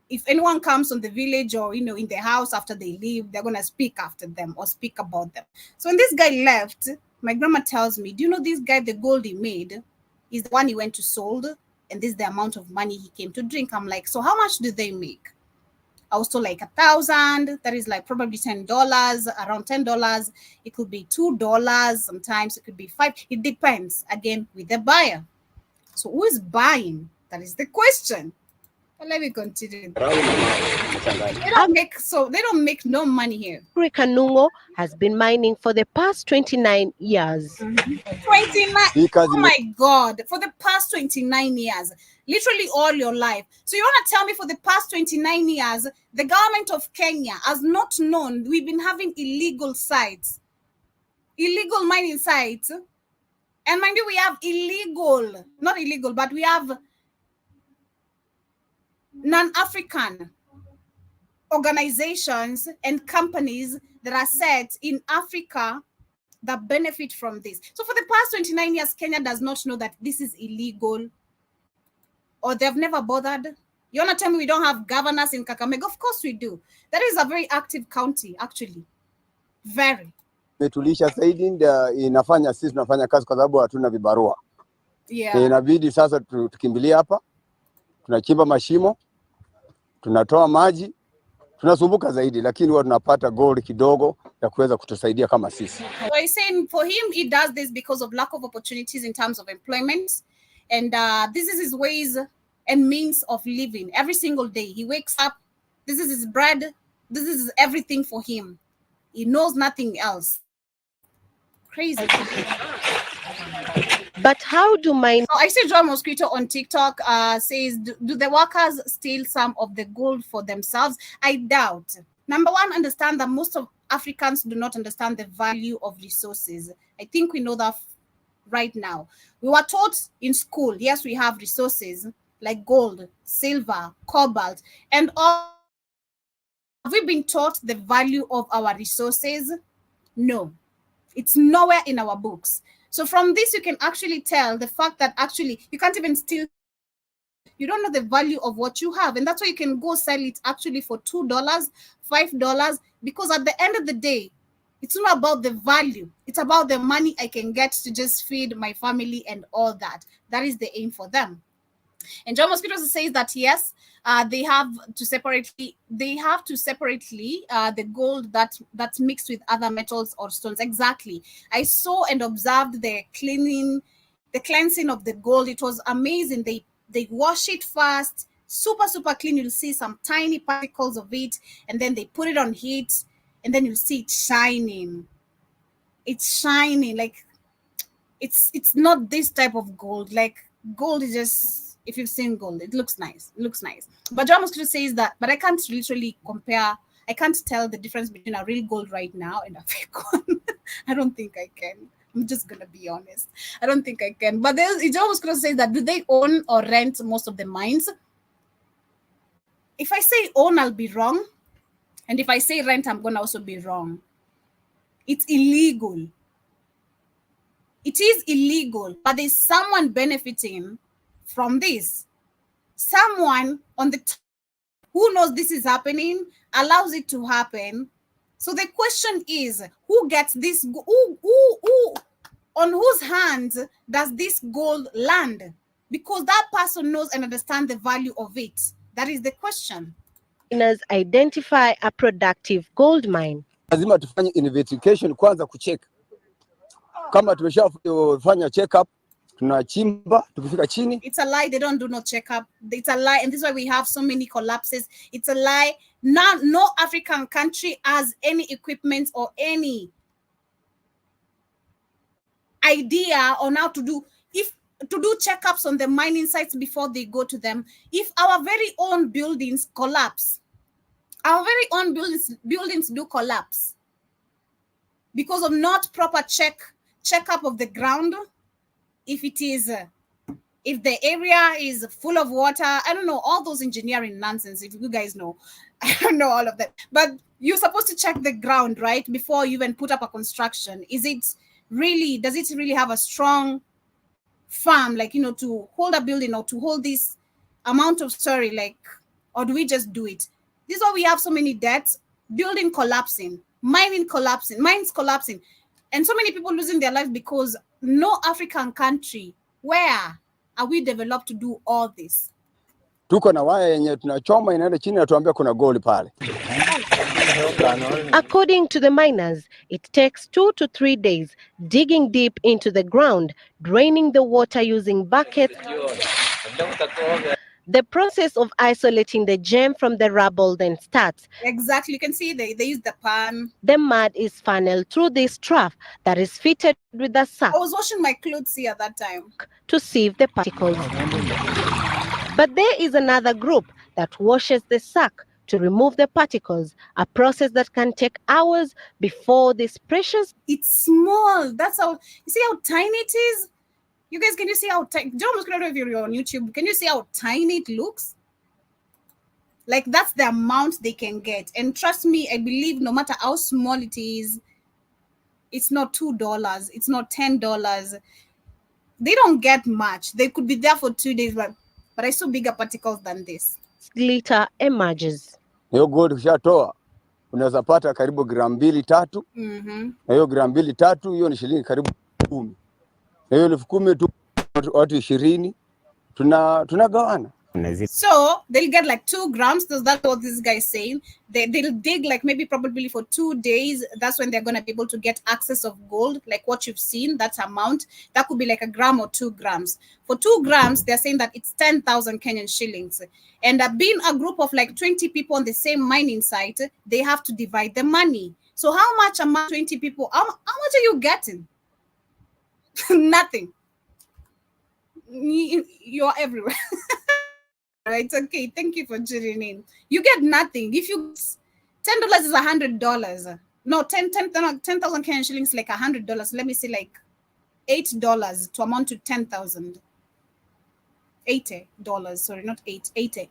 if anyone comes on the village or in the house after they leave, they're gonna speak after them or speak about them. So when this guy left, my grandma tells me, do you know this guy, the gold he made is the one he went to sold and this is the amount of money he came to drink. I'm like, so how much do they make? I was told like 1,000. That is like probably $10, around $10. It could be $2. Sometimes it could be $5. It depends again with the buyer. So who is buying? That is the question. But let me continue. They don't make no money here. Kanungo has been mining for the past 29 years. 29. Oh my God! For the past 29 years, literally all your life. So you want to tell me for the past 29 years, the government of Kenya has not known we've been having illegal sites, illegal mining sites, and mind you, we have not illegal, but we have non-African organizations and companies that are set in Africa that benefit from this. So for the past 29 years, Kenya does not know that this is illegal, or they've never bothered. You want to tell me we don't have governors in Kakamega? Of course we do. That is a very active county, actually. Very. Tulisha zaidi ndio inafanya sisi tunafanya kazi kwa sababu hatuna vibarua. Yeah. Inabidi sasa tukimbilia hapa, tunachimba mashimo, tunatoa maji, tunasumbuka zaidi, lakini huwa tunapata gold kidogo ya kuweza kutusaidia kama sisi. So he's saying for him, he does this because of lack of opportunities in terms of employment. And this is his ways and means of living. Every single day he wakes up, this is his bread, this is everything for him. He knows nothing else. Crazy. But how do mine? So I see John Mosquito on TikTok says, do the workers steal some of the gold for themselves? I doubt. Number one, understand that most of Africans do not understand the value of resources. I think we know that right now. We were taught in school, yes, we have resources like gold, silver, cobalt, and all. Have we been taught the value of our resources? No. It's nowhere in our books. So from this, you can actually tell the fact that actually you can't even steal. You don't know the value of what you have. And that's why you can go sell it actually for $2, $5, because at the end of the day, it's not about the value. It's about the money I can get to just feed my family and all that. That is the aim for them. And John Mosquito says that yes, they have to separately the gold that's mixed with other metals or stones. Exactly. I saw and observed the cleansing of the gold. It was amazing. They wash it first, super clean. You'll see some tiny particles of it, and then they put it on heat, and then you'll see it shining. It's shining like it's not this type of gold. Like gold is just, if you've seen gold, it looks nice. It looks nice. But John Mosquito says that, but I can't literally compare. I can't tell the difference between a real gold right now and a fake one. I don't think I can. I'm just going to be honest. I don't think I can. But John Mosquito says that, do they own or rent most of the mines? If I say own, I'll be wrong. And if I say rent, I'm going to also be wrong. It's illegal. It is illegal, but there's someone benefiting from this. Someone on the top who knows this is happening, allows it to happen. So the question is, who gets this? Who on whose hands does this gold land? Because that person knows and understands the value of it. That is the question. Identify a productive gold mine. Lazima tufanye investigation kwanza kucheck. Kama tumeshafanya check up, tunachimba, tukifika chini. It's a lie. They don't do no checkup. It's a lie, and this is why we have so many collapses. It's a lie. No African country has any equipment or any idea on how to do checkups on the mining sites before they go to them. If our very own buildings collapse, our very own buildings do collapse because of not proper checkup of the ground. If it is, if the area is full of water, I don't know, all those engineering nonsense, if you guys know, I don't know all of that. But you're supposed to check the ground, right? Before you even put up a construction. Does it really have a strong farm, like, to hold a building or to hold this amount of story, like, or do we just do it? This is why we have so many deaths, building collapsing, mines collapsing, and so many people losing their lives because no African country where are we developed to do all this? Tuko na waya yenye tunachoma inaenda chini na tuambia kuna gold pale. According to the miners, it takes 2 to 3 days digging deep into the ground, draining the water using buckets. The process of isolating the gem from the rubble then starts. Exactly, you can see they use the pan. The mud is funneled through this trough that is fitted with a sack. I was washing my clothes here that time to sieve the particles. But there is another group that washes the sack to remove the particles, a process that can take hours before this precious... It's small. That's how, you see how tiny it is? You guys, can you see how tiny? Don't look at it if you're on YouTube. Can you see how tiny it looks? Like, that's the amount they can get. And trust me, I believe no matter how small it is, it's not $2, it's not $10. They don't get much. They could be there for 2 days, but I saw bigger particles than this. Glitter emerges. Hiyo gold ukishatoa unaweza pata karibu gramu 2-3. Na hiyo gramu 2-3 hiyo ni shilingi karibu 10. Na hiyo 10,000 tu watu 20 tunagawana. So they'll get like 2 grams. That's what this guy is saying. They'll dig like maybe probably for 2 days. That's when they're going to be able to get access of gold, like what you've seen, that amount. That could be like 1 gram or 2 grams. For 2 grams, they're saying that it's 10,000 Kenyan shillings. And being a group of like 20 people on the same mining site, they have to divide the money. So how much among 20 people, how much are you getting? Nothing. You're everywhere. Right, okay, thank you for tuning in. You get nothing. If you $10 is $100. No, 10,000 Kenyan shillings like $100. Let me say like $8 to amount to 10,000. $80. Sorry, not 80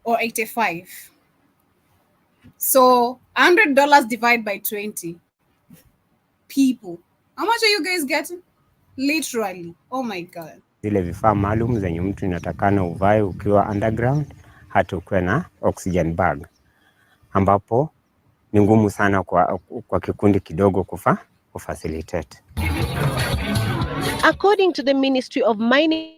or 85. So $100 divided by 20 people. How much are you guys getting? Literally. Oh my God. Zile vifaa maalum zenye mtu inatakana uvae ukiwa underground, hata ukiwa na oxygen bag, ambapo ni ngumu sana kwa kikundi kidogo kufacilitate. According to the Ministry of Mining,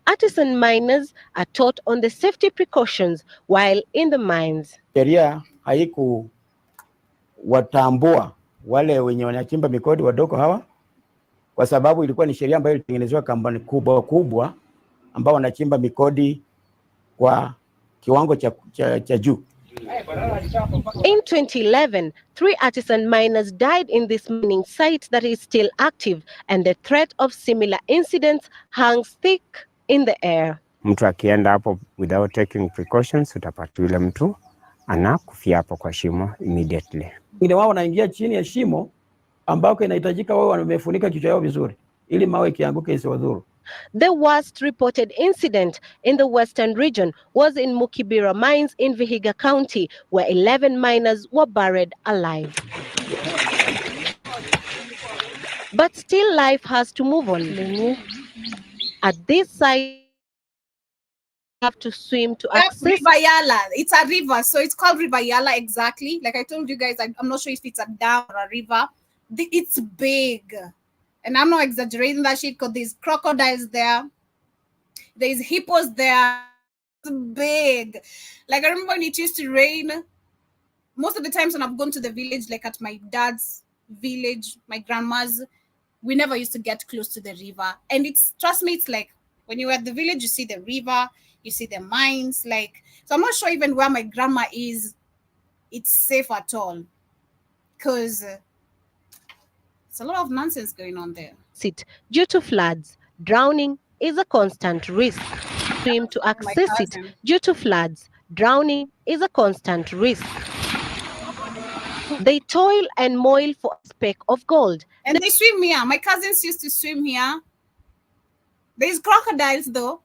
artisan miners are taught on the safety precautions while in the mines. Sheria haiku watambua wale wenye wanachimba migodi wadogo hawa, kwa sababu ilikuwa ni sheria ambayo ilitengenezwa kampuni kubwa ambao wanachimba migodi kwa kiwango cha juu. In 2011, 3 artisan miners died in this mining site that is still active, and the threat of similar incidents hangs thick in the air. Mtu akienda hapo without taking precautions, utapata yule mtu anakufia hapo kwa shimo immediately. Ile wao wanaingia chini ya shimo ambako inahitajika wao wamefunika kichwa yao vizuri ili mawe kianguke isiwadhuru. The worst reported incident in the western region was in Mukibira mines in Vihiga County, where 11 miners were buried alive. But still life has to move on. At this site, have to swim to access River Yala. It's a river, so it's called River Yala exactly. Like I told you guys, I'm not sure if it's a dam or a river. It's big. And I'm not exaggerating that shit because there's crocodiles there. There's hippos there. It's big. Like I remember when it used to rain, most of the times when I've gone to the village, like at my dad's village, my grandma's, we never used to get close to the river. And trust me, it's like when you're at the village, you see the river, you see the mines. Like, so I'm not sure even where my grandma is, it's safe at all. Because it's a lot of nonsense going on there. Due to floods, drowning is a constant risk. Swim to access it. Due to floods, drowning is a constant risk. They toil and moil for a speck of gold. And they swim here. My cousins used to swim here. There's crocodiles though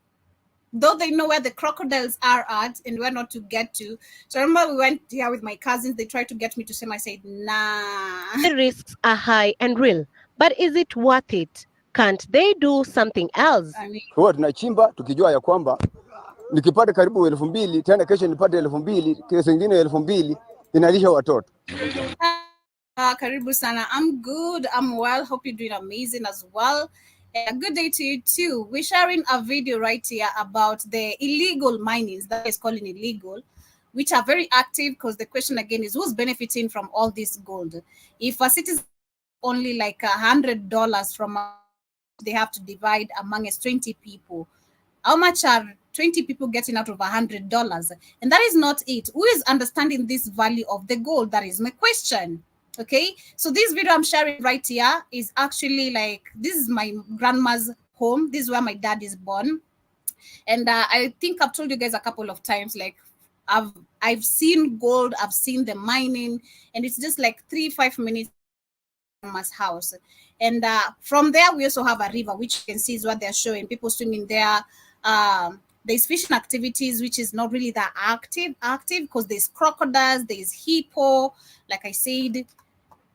they know where the crocodiles are at and where not to get to. So I remember we went here with my cousins. They tried to get me to swim. I said, nah. The risks are high and real, but is it worth it? Can't they do something else? Huwa tunachimba tukijua ya kwamba nikipata karibu 2,000 tena kesho nipate 2,000, kesho nyingine 2,000 inalisha watoto. Karibu sana. I'm good. I'm well. Hope you're doing amazing as well. Good day to you too. We're sharing a video right here about the illegal minings that is calling illegal, which are very active, because the question again is who's benefiting from all this gold? If a citizen only like $100 from, they have to divide among us 20 people. How much are 20 people getting out of $100? And that is not it. Who is understanding this value of the gold? That is my question. Okay, so this video I'm sharing right here is actually like, this is my grandma's home. This is where my dad is born. And I think I've told you guys a couple of times, like I've seen gold, I've seen the mining, and it's just like 3-5 minutes from grandma's house. And from there, we also have a river, which you can see is what they're showing. People swimming there. There's fishing activities, which is not really that active because there's crocodiles, there's hippo, like I said.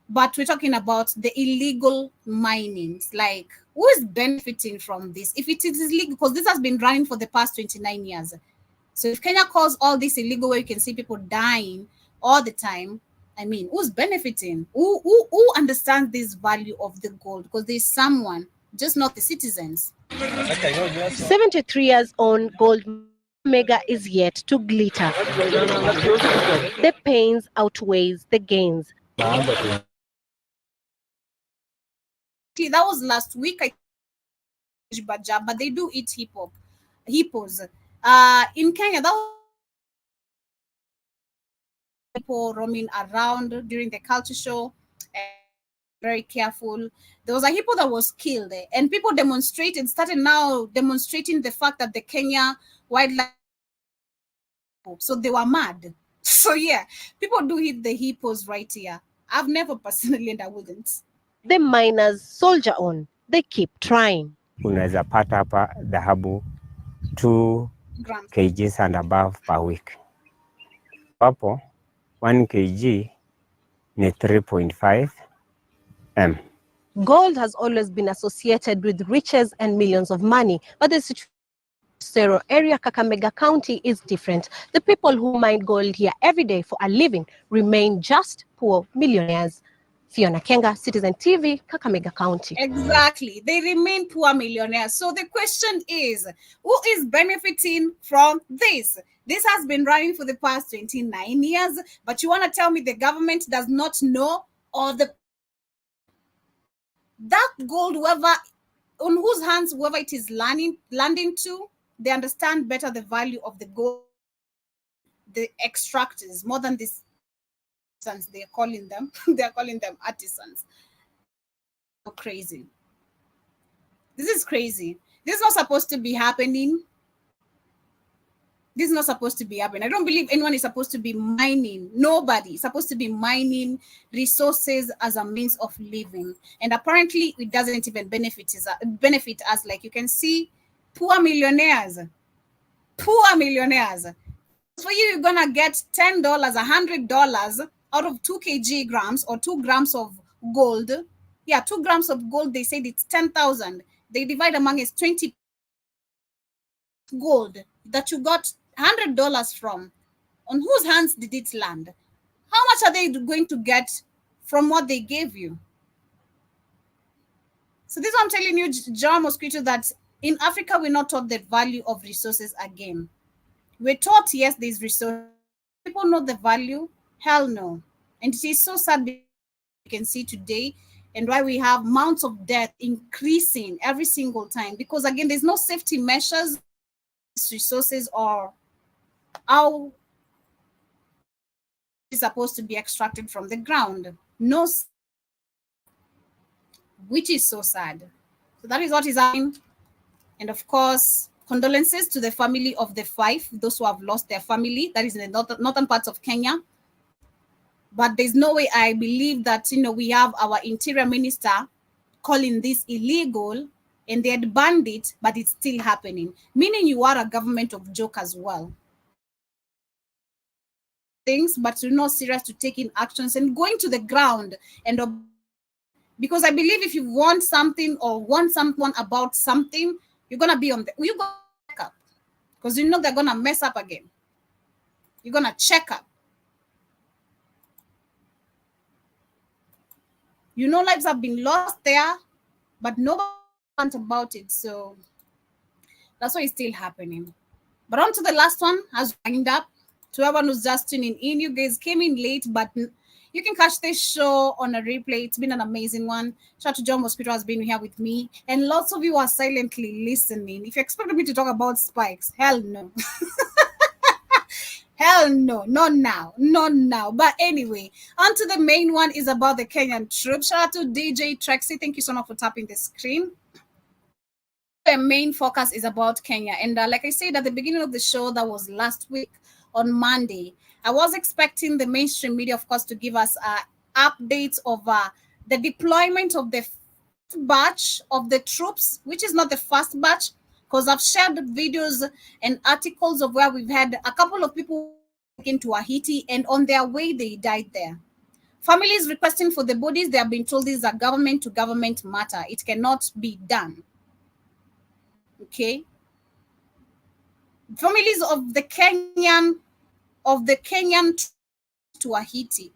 But we're talking about the illegal minings. Like, who is benefiting from this? If it is illegal, because this has been running for the past 29 years. So if Kenya calls all this illegal, where you can see people dying all the time, I mean, who's benefiting? Who understands this value of the gold? Because there's someone, just not the citizens. 73 years on, gold mega is yet to glitter. The pains outweighs the gains. That was last week, but they do eat hippos. In Kenya, that was people roaming around during the culture show. Very careful. There was a hippo that was killed, and people started now demonstrating the fact that the Kenya wildlife, so they were mad. So yeah, people do hit the hippos right here. I've never personally, and I wouldn't. The miners soldier on. They keep trying. Unaweza pata hapa dhahabu 2 kgs and above per week. Hapo 1 kg ni 3.5 m. Gold has always been associated with riches and millions of money, but the situation in Sero area, Kakamega County, is different. The people who mine gold here every day for a living remain just poor millionaires. Fiona Kenga, Citizen TV, Kakamega County. Exactly. They remain poor millionaires. So the question is, who is benefiting from this? This has been running for the past 29 years, but you want to tell me the government does not know, or that gold, on whose hands whoever it is landing to, they understand better the value of the gold, the extractors, more than this. They're calling them artisans. So crazy. This is crazy. This is not supposed to be happening. This is not supposed to be happening. I don't believe anyone is supposed to be mining. Nobody is supposed to be mining resources as a means of living. And apparently it doesn't even benefit us. Like you can see, poor millionaires. Poor millionaires. For you, you're gonna get $10, $100 out of 2 grams or 2 grams of gold. Yeah, 2 grams of gold, they said it's 10,000. They divide among us 20 gold that you got $100 from. On whose hands did it land? How much are they going to get from what they gave you? So this is what I'm telling you, John Mosquito, that in Africa, we're not taught the value of resources again. We're taught, yes, there's resources. People know the value? Hell no. And it is so sad you can see today, and why we have amounts of death increasing every single time. Because again, there's no safety measures, resources, or how it's supposed to be extracted from the ground. No, which is so sad. So that is what is happening. And of course, condolences to the family of the 5, those who have lost their family. That is in the northern parts of Kenya. But there's no way I believe that, we have our interior minister calling this illegal, and they had banned it, but it's still happening. Meaning you are a government of joke as well. Things, but you're not serious to taking actions and going to the ground. And because I believe if you want something or want someone about something, you're gonna be you go check up, because they're gonna mess up again. You're gonna check up. Lives have been lost there, but nobody about it. So that's why it's still happening. But on to the last one, as we wind up. To everyone who's just tuning in, you guys came in late, but you can catch this show on a replay. It's been an amazing one. Shout out to John Mosquito has been here with me, and lots of you are silently listening. If you expected me to talk about spikes, hell no. Hell no, not now, not now. But anyway, on to the main one is about the Kenyan troops. Shout out to DJ Trexie. Thank you so much for tapping the screen. The main focus is about Kenya. And like I said at the beginning of the show, that was last week on Monday, I was expecting the mainstream media, of course, to give us updates of the deployment of the first batch of the troops, which is not the first batch, because I've shared videos and articles of where we've had a couple of people into Haiti, and on their way, they died there. Families requesting for the bodies, they have been told this is a government to government matter. It cannot be done. Okay. Families of the Kenyan to Haiti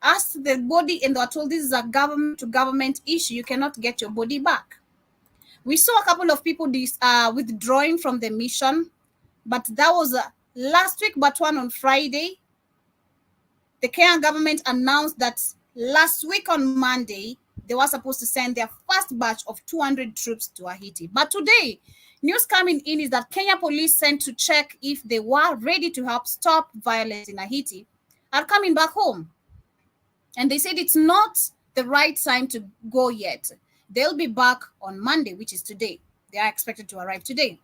asked the body, and they were told this is a government to government issue. You cannot get your body back. We saw a couple of people withdrawing from the mission, but that was last week, but one on Friday. The Kenyan government announced that last week on Monday, they were supposed to send their first batch of 200 troops to Haiti. But today, news coming in is that Kenya police sent to check if they were ready to help stop violence in Haiti are coming back home. And they said it's not the right time to go yet. They'll be back on Monday, which is today. They are expected to arrive today.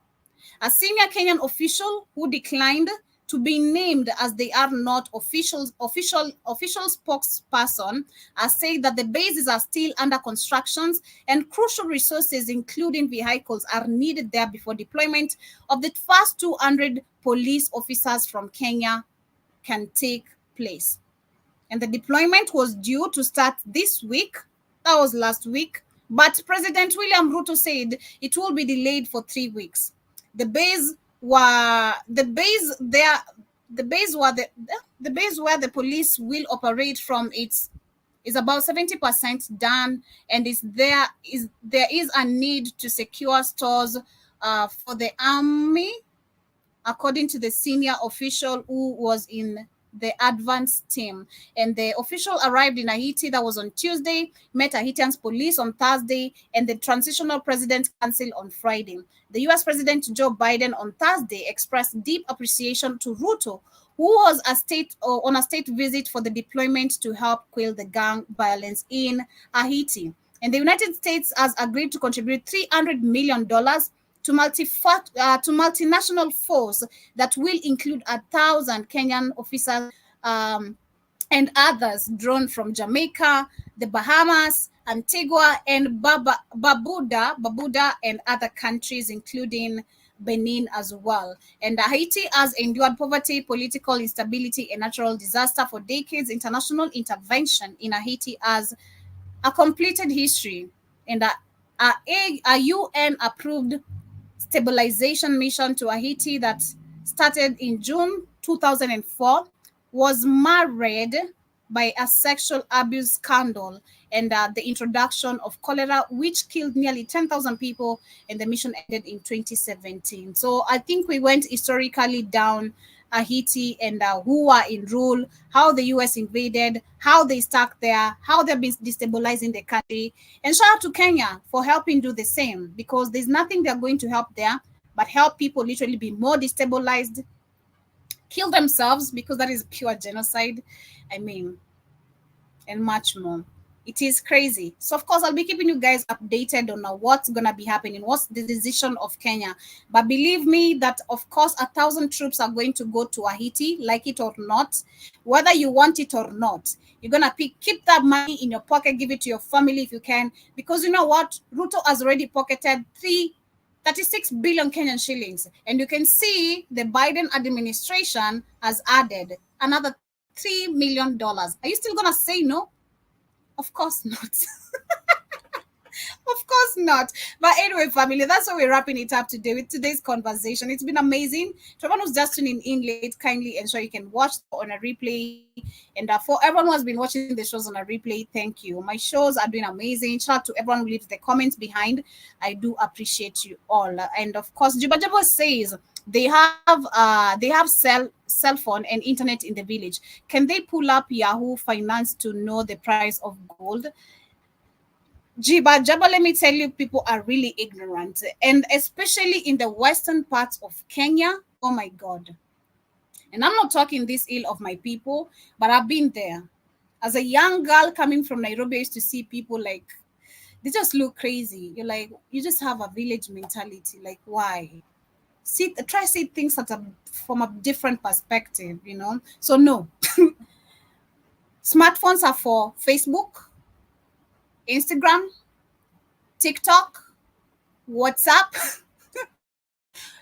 A senior Kenyan official who declined to be named, as they are not official spokesperson, said that the bases are still under constructions and crucial resources, including vehicles, are needed there before deployment of the first 200 police officers from Kenya can take place. And the deployment was due to start this week. That was last week. But President William Ruto said it will be delayed for 3 weeks. The base where the the police will operate from is about 70% done, and there is a need to secure stores for the army, according to the senior official who was in the advance team. And the official arrived in Haiti, that was on Tuesday, met Haitian police on Thursday, and the Transitional President Council on Friday. The US President Joe Biden on Thursday expressed deep appreciation to Ruto, who was on a state visit for the deployment to help quell the gang violence in Haiti. And the United States has agreed to contribute $300 million to multinational force that will include 1,000 Kenyan officers and others drawn from Jamaica, the Bahamas, Antigua, and Barbuda, and other countries, including Benin as well. And Haiti has endured poverty, political instability, and natural disaster for decades. International intervention in Haiti has a completed history, and a UN-approved stabilization mission to Haiti that started in June 2004 was marred by a sexual abuse scandal and the introduction of cholera, which killed nearly 10,000 people, and the mission ended in 2017. So I think we went historically down Haiti and who are in rule, how the US invaded, how they stuck there, how they've been destabilizing the country. And shout out to Kenya for helping do the same, because there's nothing they're going to help there but help people literally be more destabilized, kill themselves, because that is pure genocide. I mean, and much more. It is crazy. So, of course, I'll be keeping you guys updated on what's going to be happening, what's the decision of Kenya. But believe me that, of course, 1,000 troops are going to go to Haiti, like it or not, whether you want it or not. You're going to keep that money in your pocket, give it to your family if you can, because you know what? Ruto has already pocketed 36 billion Kenyan shillings. And you can see the Biden administration has added another $3 million. Are you still going to say no? Of course not. Of course not. But anyway, family, that's why we're wrapping it up today with today's conversation. It's been amazing. To everyone who's just tuning in late, kindly ensure you can watch on a replay. And for everyone who has been watching the shows on a replay, thank you. My shows are doing amazing. Shout out to everyone who leaves the comments behind. I do appreciate you all. And of course, Juba says they have cell phone and internet in the village. Can they pull up Yahoo Finance to know the price of gold? Jaba, let me tell you, people are really ignorant, and especially in the western parts of Kenya. Oh my God. And I'm not talking this ill of my people, but I've been there. As a young girl coming from Nairobi, I used to see people like, they just look crazy. You're like, you just have a village mentality. Like, why? Try see things from a different perspective, you know? So no. Smartphones are for Facebook, Instagram, TikTok, WhatsApp.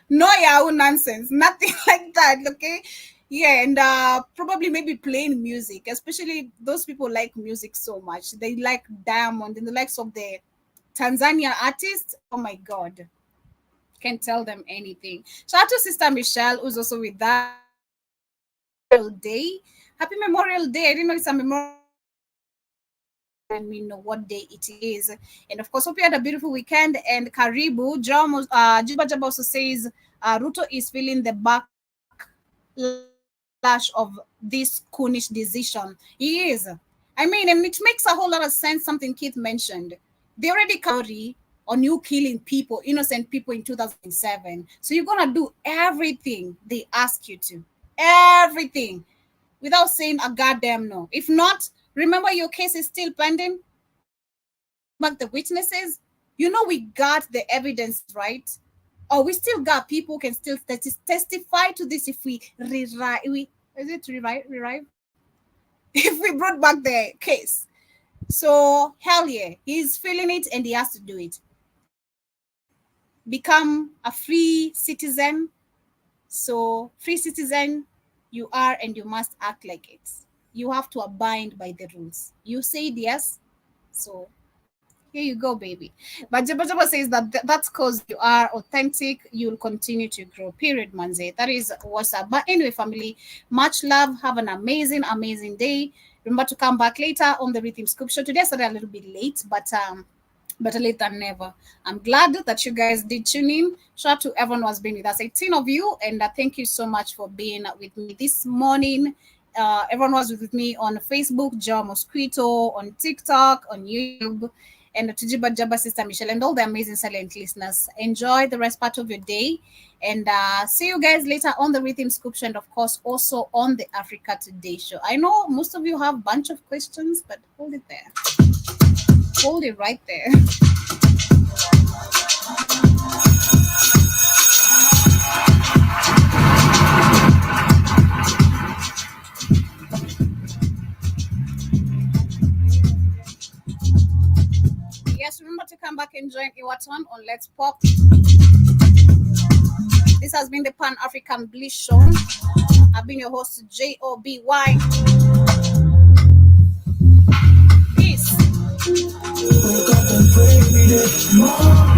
No Yahoo nonsense, nothing like that, okay? Yeah, and probably maybe playing music, especially those people like music so much. They like Diamond and the likes of the Tanzania artists. Oh my God. Can't tell them anything. Shout out to Sister Michelle, who's also with that day. Happy Memorial Day. I didn't know it's a Memorial. Let me know what day it is. And of course, hope you had a beautiful weekend. And Karibu, Juba also says Ruto is feeling the backlash of this Kunish decision. He is. I mean, and it makes a whole lot of sense, something Keith mentioned. They already carry on you killing people, innocent people in 2007. So you're going to do everything they ask you to. Everything. Without saying a goddamn no. If not, remember your case is still pending. But the witnesses, you know, we got the evidence, right? Or we still got people who can still testify to this if we rewrite. If we brought back the case. So hell yeah, he's feeling it and he has to do it. Become a free citizen. So free citizen you are, and you must act like it. You have to abide by the rules. You said yes, so here you go, baby. But Jaba says that's because you are authentic, you'll continue to grow. Period, Manze. That is what's up. But anyway, family, much love. Have an amazing, amazing day. Remember to come back later on the Rhythm Scoop Show. Today I started a little bit late, but better late than never. I'm glad that you guys did tune in. Shout out to everyone who has been with us. 18 of you, and thank you so much for being with me this morning. Everyone was with me on Facebook, Joe Mosquito, on TikTok, on YouTube, and to Jaba Sister Michelle, and all the amazing silent listeners. Enjoy the rest part of your day, and see you guys later on the Rhythm Scoop Show, and of course also on the Africa Today Show. I know most of you have a bunch of questions, but hold it there. Hold it right there. Yes, remember to come back and join Iwaton on Let's Pop. This has been the Pan-African Bliss Show. I've been your host, Joby. Peace. Wake up and pray every day.